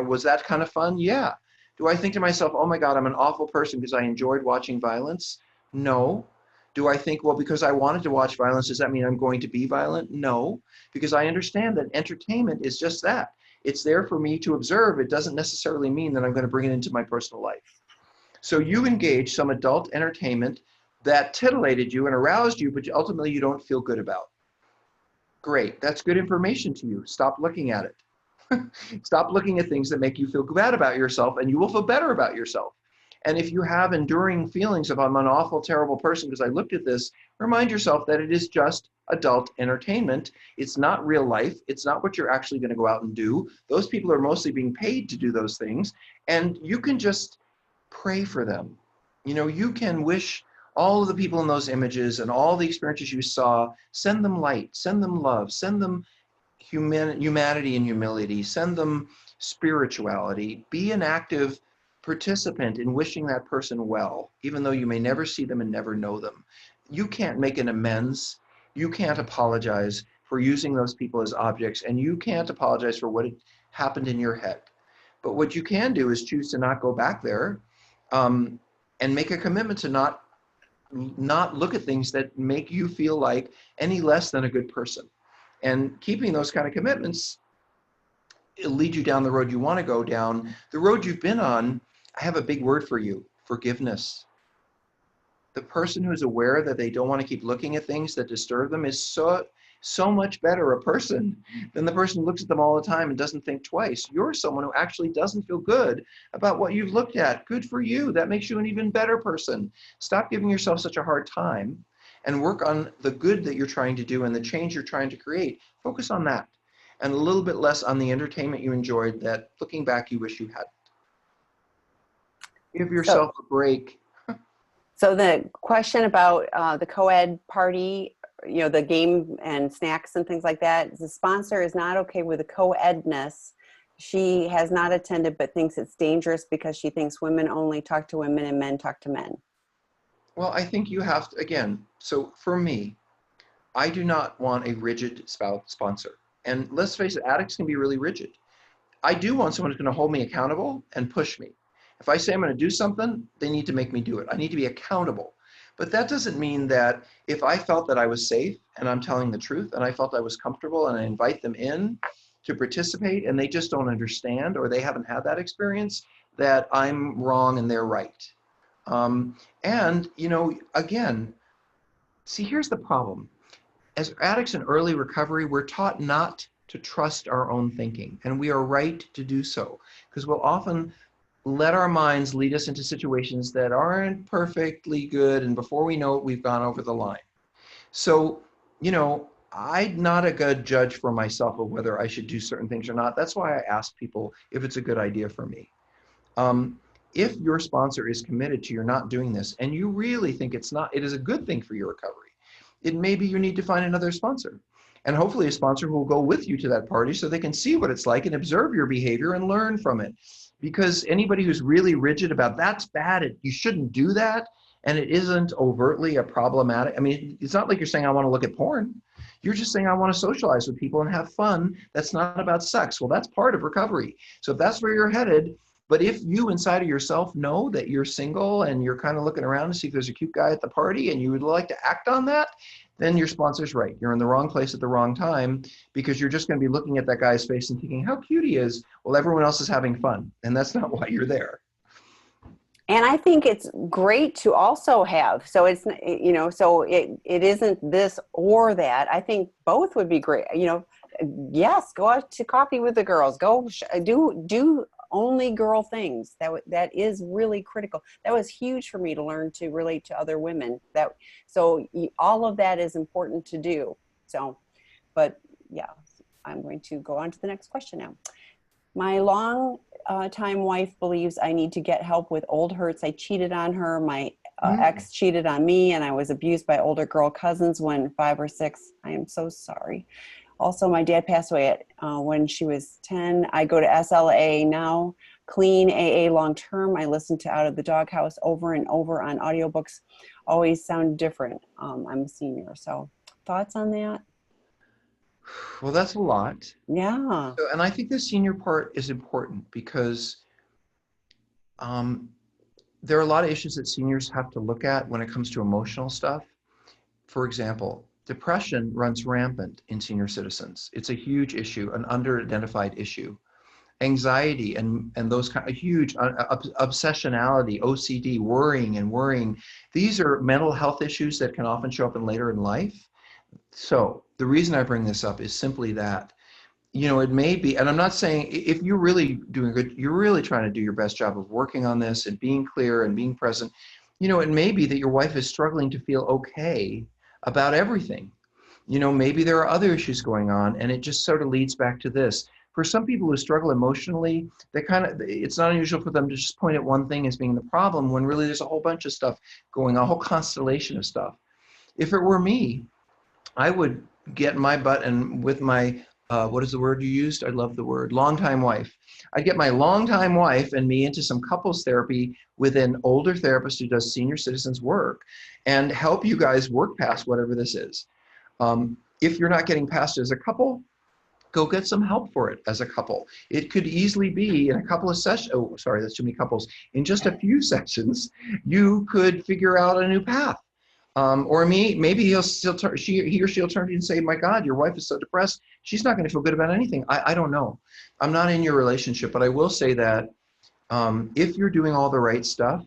was that kind of fun? Yeah. Do I think to myself, oh my God, I'm an awful person because I enjoyed watching violence? No. Do I think, well, because I wanted to watch violence, does that mean I'm going to be violent? No, because I understand that entertainment is just that. It's there for me to observe. It doesn't necessarily mean that I'm going to bring it into my personal life. So you engage some adult entertainment that titillated you and aroused you, but ultimately you don't feel good about. Great, that's good information to you. Stop looking at it. Stop looking at things that make you feel bad about yourself, and you will feel better about yourself. And if you have enduring feelings of I'm an awful, terrible person because I looked at this, remind yourself that it is just adult entertainment. It's not real life. It's not what you're actually going to go out and do. Those people are mostly being paid to do those things. And you can just pray for them. You can wish all of the people in those images and all the experiences you saw, send them light, send them love, send them humanity and humility, send them spirituality. Be an active participant in wishing that person well, even though you may never see them and never know them. You can't make an amends. You can't apologize for using those people as objects, and you can't apologize for what happened in your head. But what you can do is choose to not go back there, and make a commitment to not look at things that make you feel like any less than a good person. And keeping those kind of commitments, it'll lead you down the road you want to go down. The road you've been on, I have a big word for you: forgiveness. The person who's aware that they don't want to keep looking at things that disturb them is so much better a person than the person who looks at them all the time and doesn't think twice. You're someone who actually doesn't feel good about what you've looked at. Good for you. That makes you an even better person. Stop giving yourself such a hard time and work on the good that you're trying to do and the change you're trying to create. Focus on that, and a little bit less on the entertainment you enjoyed that looking back you wish you hadn't. Give yourself a break. So the question about the Coed party, the game and snacks and things like that, the sponsor is not okay with the co-edness. She has not attended but thinks it's dangerous because she thinks women only talk to women and men talk to men. Well, I think you have to, again, so for me, I do not want a rigid sponsor. And let's face it, addicts can be really rigid. I do want someone who's going to hold me accountable and push me. If I say I'm going to do something, they need to make me do it. I need to be accountable. But that doesn't mean that if I felt that I was safe and I'm telling the truth and I felt I was comfortable and I invite them in to participate and they just don't understand or they haven't had that experience, that I'm wrong and they're right. And, again, see, here's the problem. As addicts in early recovery, we're taught not to trust our own thinking, and we are right to do so, because we'll often let our minds lead us into situations that aren't perfectly good, and before we know it, we've gone over the line. So, I'm not a good judge for myself of whether I should do certain things or not. That's why I ask people if it's a good idea for me. If your sponsor is committed to you're not doing this, and you really think it is a good thing for your recovery, it may be you need to find another sponsor. And hopefully a sponsor who will go with you to that party so they can see what it's like and observe your behavior and learn from it. Because anybody who's really rigid about that's bad, you shouldn't do that, and it isn't overtly a problematic, it's not like you're saying I want to look at porn. You're just saying, I want to socialize with people and have fun. That's not about sex. Well, that's part of recovery. So if that's where you're headed, but if you inside of yourself know that you're single and you're kind of looking around to see if there's a cute guy at the party and you would like to act on that, then your sponsor's right. You're in the wrong place at the wrong time, because you're just going to be looking at that guy's face and thinking how cute he is. Well, everyone else is having fun. And that's not why you're there. And I think it's great to also have, so it's, you know, so it isn't this or that. I think both would be great. You know, yes, go out to coffee with the girls, go do only girl things. That is really critical. That was huge for me to learn to relate to other women. All of that is important to do. So, but yeah, I'm going to go on to the next question now. My long time wife believes I need to get help with old hurts. I cheated on her. My ex cheated on me, and I was abused by older girl cousins when 5 or 6. I am so sorry. Also, my dad passed away when she was 10. I go to SLA now, clean AA long term. I listen to Out of the Doghouse over and over on audiobooks. Always sound different. I'm a senior. So thoughts on that? Well, that's a lot. Yeah. So, and I think the senior part is important because there are a lot of issues that seniors have to look at when it comes to emotional stuff. For example, depression runs rampant in senior citizens. It's a huge issue, an under-identified issue. Anxiety and those kind of huge obsessionality, OCD, worrying. These are mental health issues that can often show up later in life. So the reason I bring this up is simply that, you know, it may be, and I'm not saying if you're really doing good, you're really trying to do your best job of working on this and being clear and being present. You know, it may be that your wife is struggling to feel okay about everything. You know, maybe there are other issues going on, and it just sort of leads back to this. For some people who struggle emotionally, it's not unusual for them to just point at one thing as being the problem when really there's a whole bunch of stuff going on, a whole constellation of stuff. If it were me, I would get my butt and with my, what is the word you used? I love the word, longtime wife. I'd get my longtime wife and me into some couples therapy with an older therapist who does senior citizens work and help you guys work past whatever this is. If you're not getting past it as a couple, go get some help for it as a couple. It could easily be in a couple of sessions. Oh, sorry, that's too many couples. In just a few sessions, you could figure out a new path. Or maybe he or she'll turn to you and say, my God, your wife is so depressed. She's not going to feel good about anything. I don't know. I'm not in your relationship, but I will say that if you're doing all the right stuff,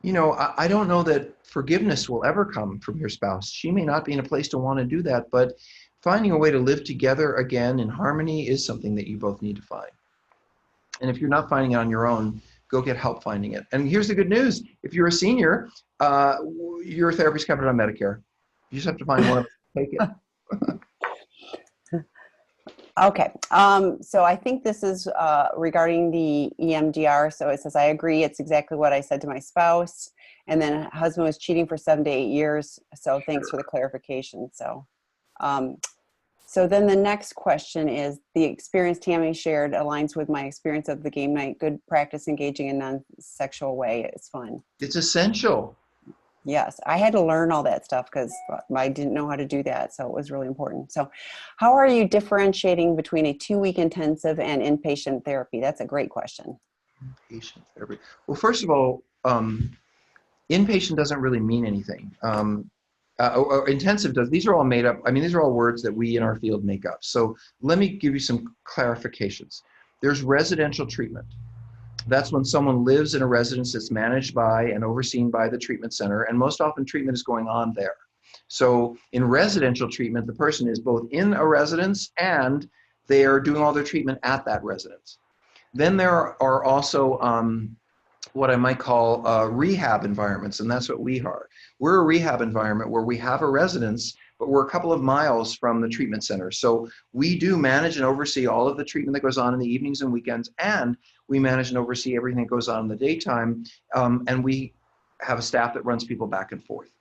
you know, I don't know that forgiveness will ever come from your spouse. She may not be in a place to want to do that, but finding a way to live together again in harmony is something that you both need to find. And if you're not finding it on your own, go get help finding it. And here's the good news. If you're a senior, your therapy's covered on Medicare. You just have to find one of them to take it. Okay. So I think this is regarding the EMDR. So it says, I agree. It's exactly what I said to my spouse. And then husband was cheating for 7 to 8 years. So thanks for the clarification. So, so then the next question is, the experience Tammy shared aligns with my experience of the game night. Good practice engaging in non-sexual way. It's fun. It's essential. Yes, I had to learn all that stuff because I didn't know how to do that. So it was really important. So how are you differentiating between a 2-week intensive and inpatient therapy? That's a great question. Inpatient therapy. Well, first of all, inpatient doesn't really mean anything. Or intensive does. These are all made up. I mean, these are all words that we in our field make up. So let me give you some clarifications. There's residential treatment. That's when someone lives in a residence that's managed by and overseen by the treatment center, and most often treatment is going on there. So in residential treatment, the person is both in a residence and they are doing all their treatment at that residence. Then there are also what I might call rehab environments, and that's what we are. We're a rehab environment where we have a residence, but we're a couple of miles from the treatment center. So we do manage and oversee all of the treatment that goes on in the evenings and weekends, and we manage and oversee everything that goes on in the daytime, and we have a staff that runs people back and forth.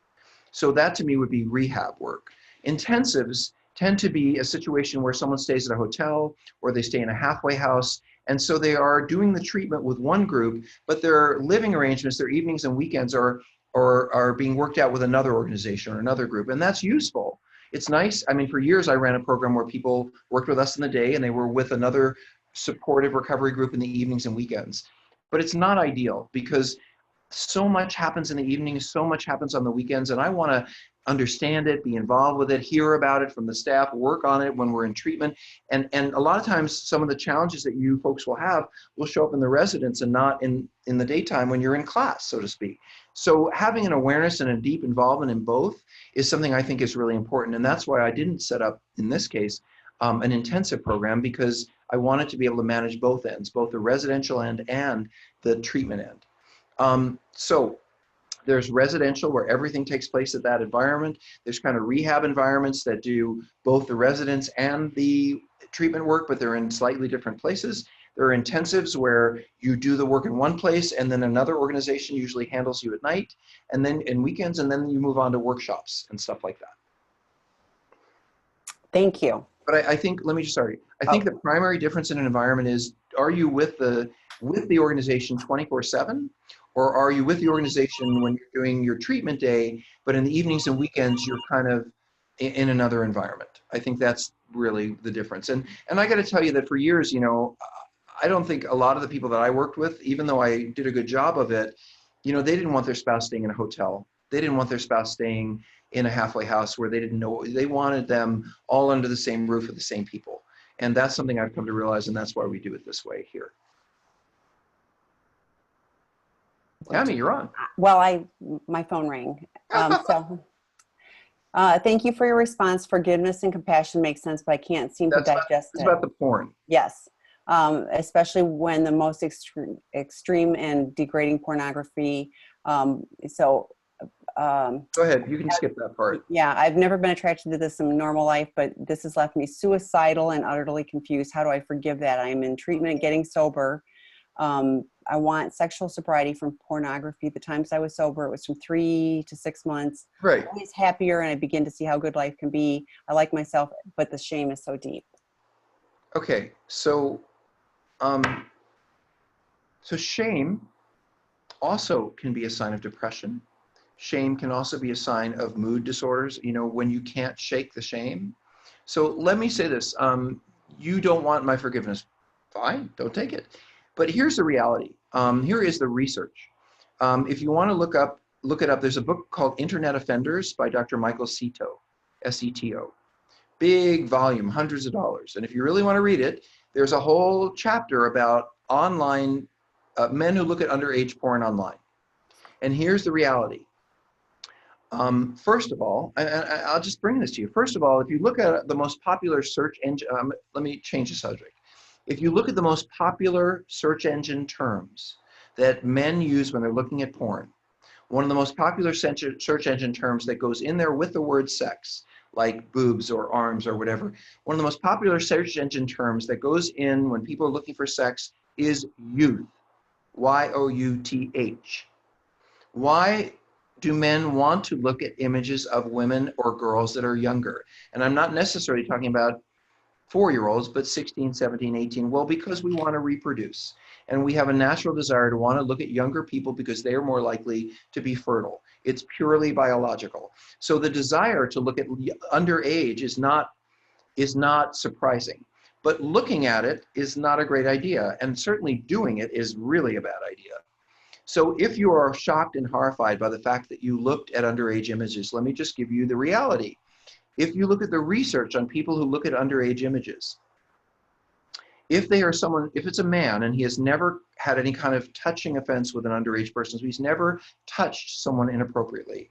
So that to me would be rehab work. Intensives tend to be a situation where someone stays at a hotel or they stay in a halfway house, and so they are doing the treatment with one group, but their living arrangements, their evenings and weekends are being worked out with another organization or another group, and that's useful. It's nice. I mean, for years I ran a program where people worked with us in the day and they were with another supportive recovery group in the evenings and weekends. But it's not ideal because so much happens in the evenings, so much happens on the weekends, and I want to understand it, be involved with it, hear about it from the staff, work on it when we're in treatment. And a lot of times some of the challenges that you folks will have will show up in the residence and not in the daytime when you're in class, so to speak. So having an awareness and a deep involvement in both is something I think is really important. And that's why I didn't set up, in this case, an intensive program, because I wanted to be able to manage both ends, both the residential end and the treatment end. So there's residential where everything takes place at that environment. There's kind of rehab environments that do both the residents and the treatment work, but they're in slightly different places. There are intensives where you do the work in one place and then another organization usually handles you at night and then in weekends, and then you move on to workshops and stuff like that. Thank you. But I think, let me just, sorry. I think the primary difference in an environment is, are you with the organization 24/7? Or are you with the organization when you're doing your treatment day, but in the evenings and weekends, you're kind of in another environment? I think that's really the difference. And I got to tell you that for years, you know, I don't think a lot of the people that I worked with, even though I did a good job of it, you know, they didn't want their spouse staying in a hotel. They didn't want their spouse staying in a halfway house where they didn't know. They wanted them all under the same roof with the same people. And that's something I've come to realize, and that's why we do it this way here. Tammy, you're on. Well, my phone rang. Thank you for your response. Forgiveness and compassion makes sense, but I can't seem to digest it. It's about the porn. Yes. Especially when the most extreme and degrading pornography. Go ahead. You can skip that part. Yeah. I've never been attracted to this in normal life, but this has left me suicidal and utterly confused. How do I forgive that? I'm in treatment, getting sober. I want sexual sobriety from pornography. The times I was sober, it was from 3 to 6 months. Right. Always happier, and I begin to see how good life can be. I like myself, but the shame is so deep. Okay, so shame also can be a sign of depression. Shame can also be a sign of mood disorders, you know, when you can't shake the shame. So let me say this, you don't want my forgiveness. Fine, don't take it. But here's the reality. Here is the research. If you want to look it up, there's a book called Internet Offenders by Dr. Michael Seto, S-E-T-O. Big volume, hundreds of dollars. And if you really want to read it, there's a whole chapter about online men who look at underage porn online. And here's the reality. First of all, I'll just bring this to you. First of all, if you look at the most popular search engine, let me change the subject. If you look at the most popular search engine terms that men use when they're looking at porn, one of the most popular search engine terms that goes in there with the word sex, like boobs or arms or whatever, one of the most popular search engine terms that goes in when people are looking for sex is youth, Y-O-U-T-H. Why do men want to look at images of women or girls that are younger? And I'm not necessarily talking about 4-year-olds, but 16, 17, 18. Well, because we want to reproduce. And we have a natural desire to want to look at younger people because they are more likely to be fertile. It's purely biological. So the desire to look at underage is not surprising. But looking at it is not a great idea. And certainly doing it is really a bad idea. So if you are shocked and horrified by the fact that you looked at underage images, let me just give you the reality. If you look at the research on people who look at underage images, if it's a man and he has never had any kind of touching offense with an underage person, so he's never touched someone inappropriately,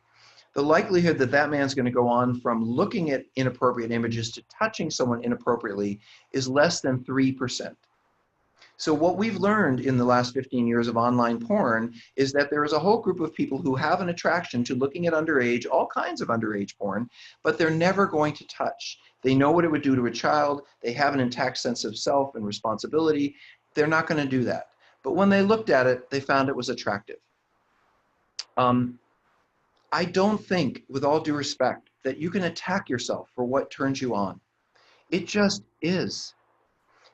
the likelihood that that man's going to go on from looking at inappropriate images to touching someone inappropriately is less than 3%. So what we've learned in the last 15 years of online porn is that there is a whole group of people who have an attraction to looking at underage, all kinds of underage porn, but they're never going to touch. They know what it would do to a child. They have an intact sense of self and responsibility. They're not going to do that. But when they looked at it, they found it was attractive. I don't think, with all due respect, that you can attack yourself for what turns you on. It just is.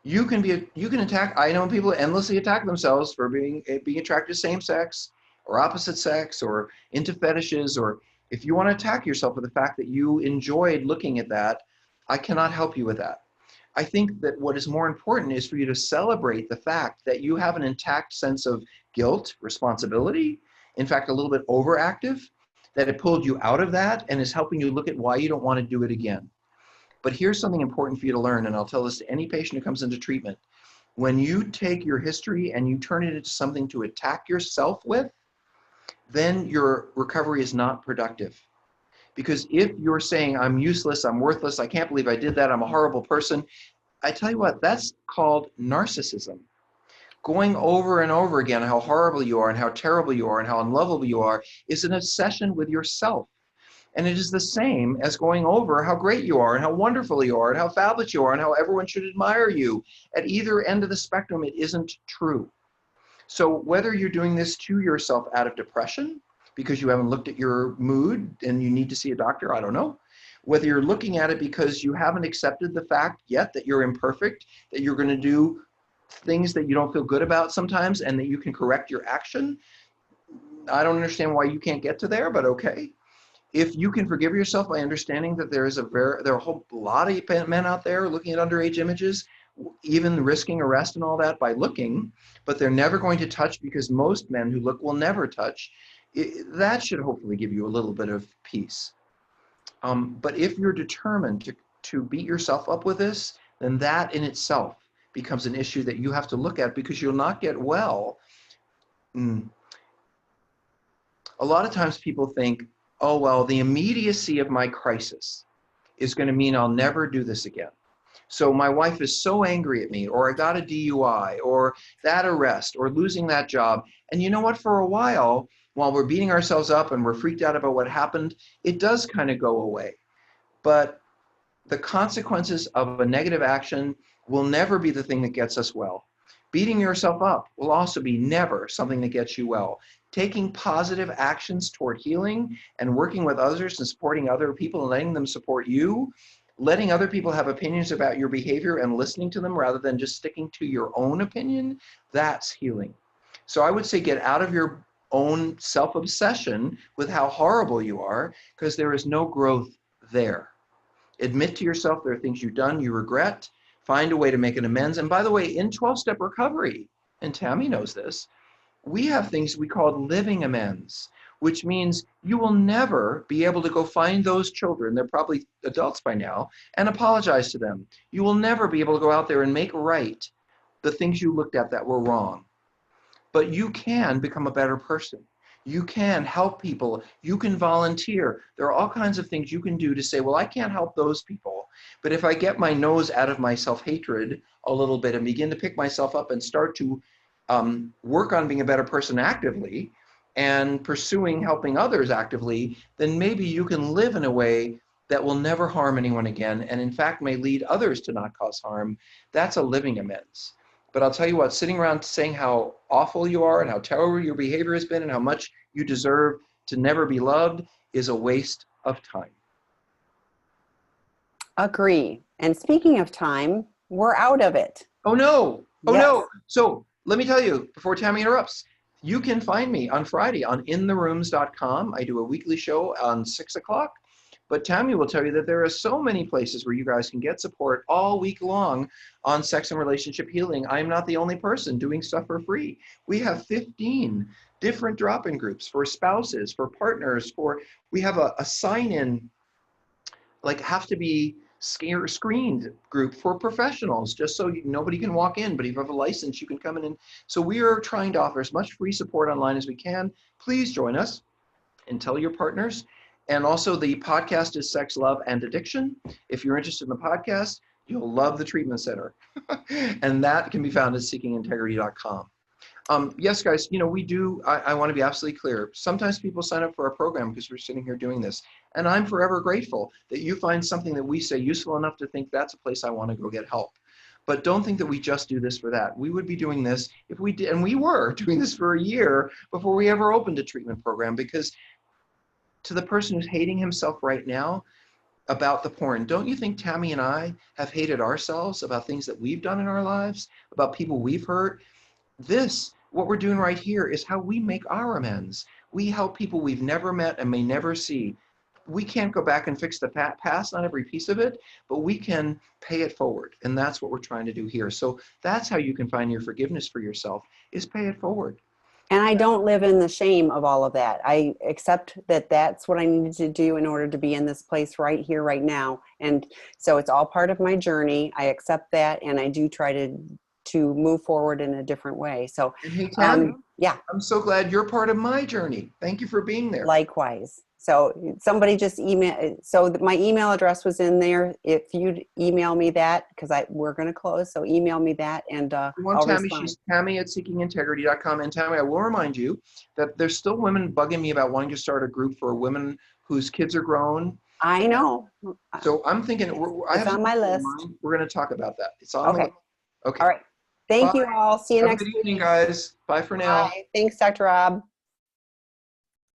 You can attack. I know people endlessly attack themselves for being attracted to same sex or opposite sex or into fetishes, or If you want to attack yourself for the fact that you enjoyed looking at that, I cannot help you with that. I think that what is more important is for you to celebrate the fact that you have an intact sense of guilt, responsibility, in fact, a little bit overactive, that it pulled you out of that and is helping you look at why you don't want to do it again. But here's something important for you to learn, and I'll tell this to any patient who comes into treatment. When you take your history and you turn it into something to attack yourself with, then your recovery is not productive. Because if you're saying, I'm useless, I'm worthless, I can't believe I did that, I'm a horrible person, I tell you what, that's called narcissism. Going over and over again how horrible you are and how terrible you are and how unlovable you are is an obsession with yourself. And it is the same as going over how great you are and how wonderful you are and how fabulous you are and how everyone should admire you. At either end of the spectrum, it isn't true. So whether you're doing this to yourself out of depression, because you haven't looked at your mood and you need to see a doctor, I don't know. Whether you're looking at it because you haven't accepted the fact yet that you're imperfect, that you're going to do things that you don't feel good about sometimes and that you can correct your action. I don't understand why you can't get to there, but okay. If you can forgive yourself by understanding that there are a whole lot of men out there looking at underage images, even risking arrest and all that by looking, but they're never going to touch because most men who look will never touch, that should hopefully give you a little bit of peace. But if you're determined to beat yourself up with this, then that in itself becomes an issue that you have to look at because you'll not get well. A lot of times people think, oh, well, the immediacy of my crisis is going to mean I'll never do this again. So my wife is so angry at me, or I got a DUI, or that arrest, or losing that job. And you know what? For a while we're beating ourselves up and we're freaked out about what happened, it does kind of go away. But the consequences of a negative action will never be the thing that gets us well. Beating yourself up will also be never something that gets you well. Taking positive actions toward healing and working with others and supporting other people and letting them support you, letting other people have opinions about your behavior and listening to them rather than just sticking to your own opinion, that's healing. So I would say get out of your own self-obsession with how horrible you are, because there is no growth there. Admit to yourself there are things you've done you regret. Find a way to make an amends. And by the way, in 12-step recovery, and Tammy knows this, we have things we call living amends, which means you will never be able to go find those children, they're probably adults by now, and apologize to them. You will never be able to go out there and make right the things you looked at that were wrong. But you can become a better person. You can help people. You can volunteer. There are all kinds of things you can do to say, well, I can't help those people. But if I get my nose out of my self-hatred a little bit and begin to pick myself up and start to work on being a better person actively and pursuing helping others actively, then maybe you can live in a way that will never harm anyone again and in fact may lead others to not cause harm. That's a living amends. But I'll tell you what, sitting around saying how awful you are and how terrible your behavior has been and how much you deserve to never be loved is a waste of time. Agree. And speaking of time, we're out of it. Oh no. Oh Yes. no. So let me tell you, before Tammy interrupts, you can find me on Friday on intherooms.com. I do a weekly show on 6 o'clock. But Tammy will tell you that there are so many places where you guys can get support all week long on sex and relationship healing. I'm not the only person doing stuff for free. We have 15 different drop-in groups for spouses, for partners, we have a sign-in, like have to be screened group for professionals, just so nobody can walk in, but if you have a license, you can come in. And so we are trying to offer as much free support online as we can. Please join us and tell your partners. And also the podcast is Sex, Love, and Addiction. If you're interested in the podcast, you'll love the treatment center. And that can be found at seekingintegrity.com. Yes, guys, I want to be absolutely clear. Sometimes people sign up for our program because we're sitting here doing this. And I'm forever grateful that you find something that we say useful enough to think that's a place I want to go get help. But don't think that we just do this for that. We would be doing this if we did, and we were doing this for a year before we ever opened a treatment program, because to the person who's hating himself right now about the porn, don't you think Tammy and I have hated ourselves about things that we've done in our lives, about people we've hurt? What we're doing right here is how we make our amends. We help people we've never met and may never see. We can't go back and fix the past, not every piece of it, but we can pay it forward. And that's what we're trying to do here. So that's how you can find your forgiveness for yourself, is pay it forward. And I don't live in the shame of all of that. I accept that that's what I needed to do in order to be in this place right here, right now. And so it's all part of my journey. I accept that, and I do try to move forward in a different way. So, And hey, Tammy, yeah, I'm so glad you're part of my journey. Thank you for being there. likewise. So somebody just email. So my email address was in there. If you'd email me that, because we're going to close. So email me that, and You want I'll Tammy, respond. she's Tammy at seekingintegrity.com. And Tammy, I will remind you that there's still women bugging me about wanting to start a group for women whose kids are grown. I know. So I'm thinking, I It's have on my something in list. mind. We're going to talk about that. It's on the Okay. list. Okay. All right. Thank Bye. you all. See you Have a next good week. evening, guys. Bye for now. Bye. Thanks, Dr. Rob.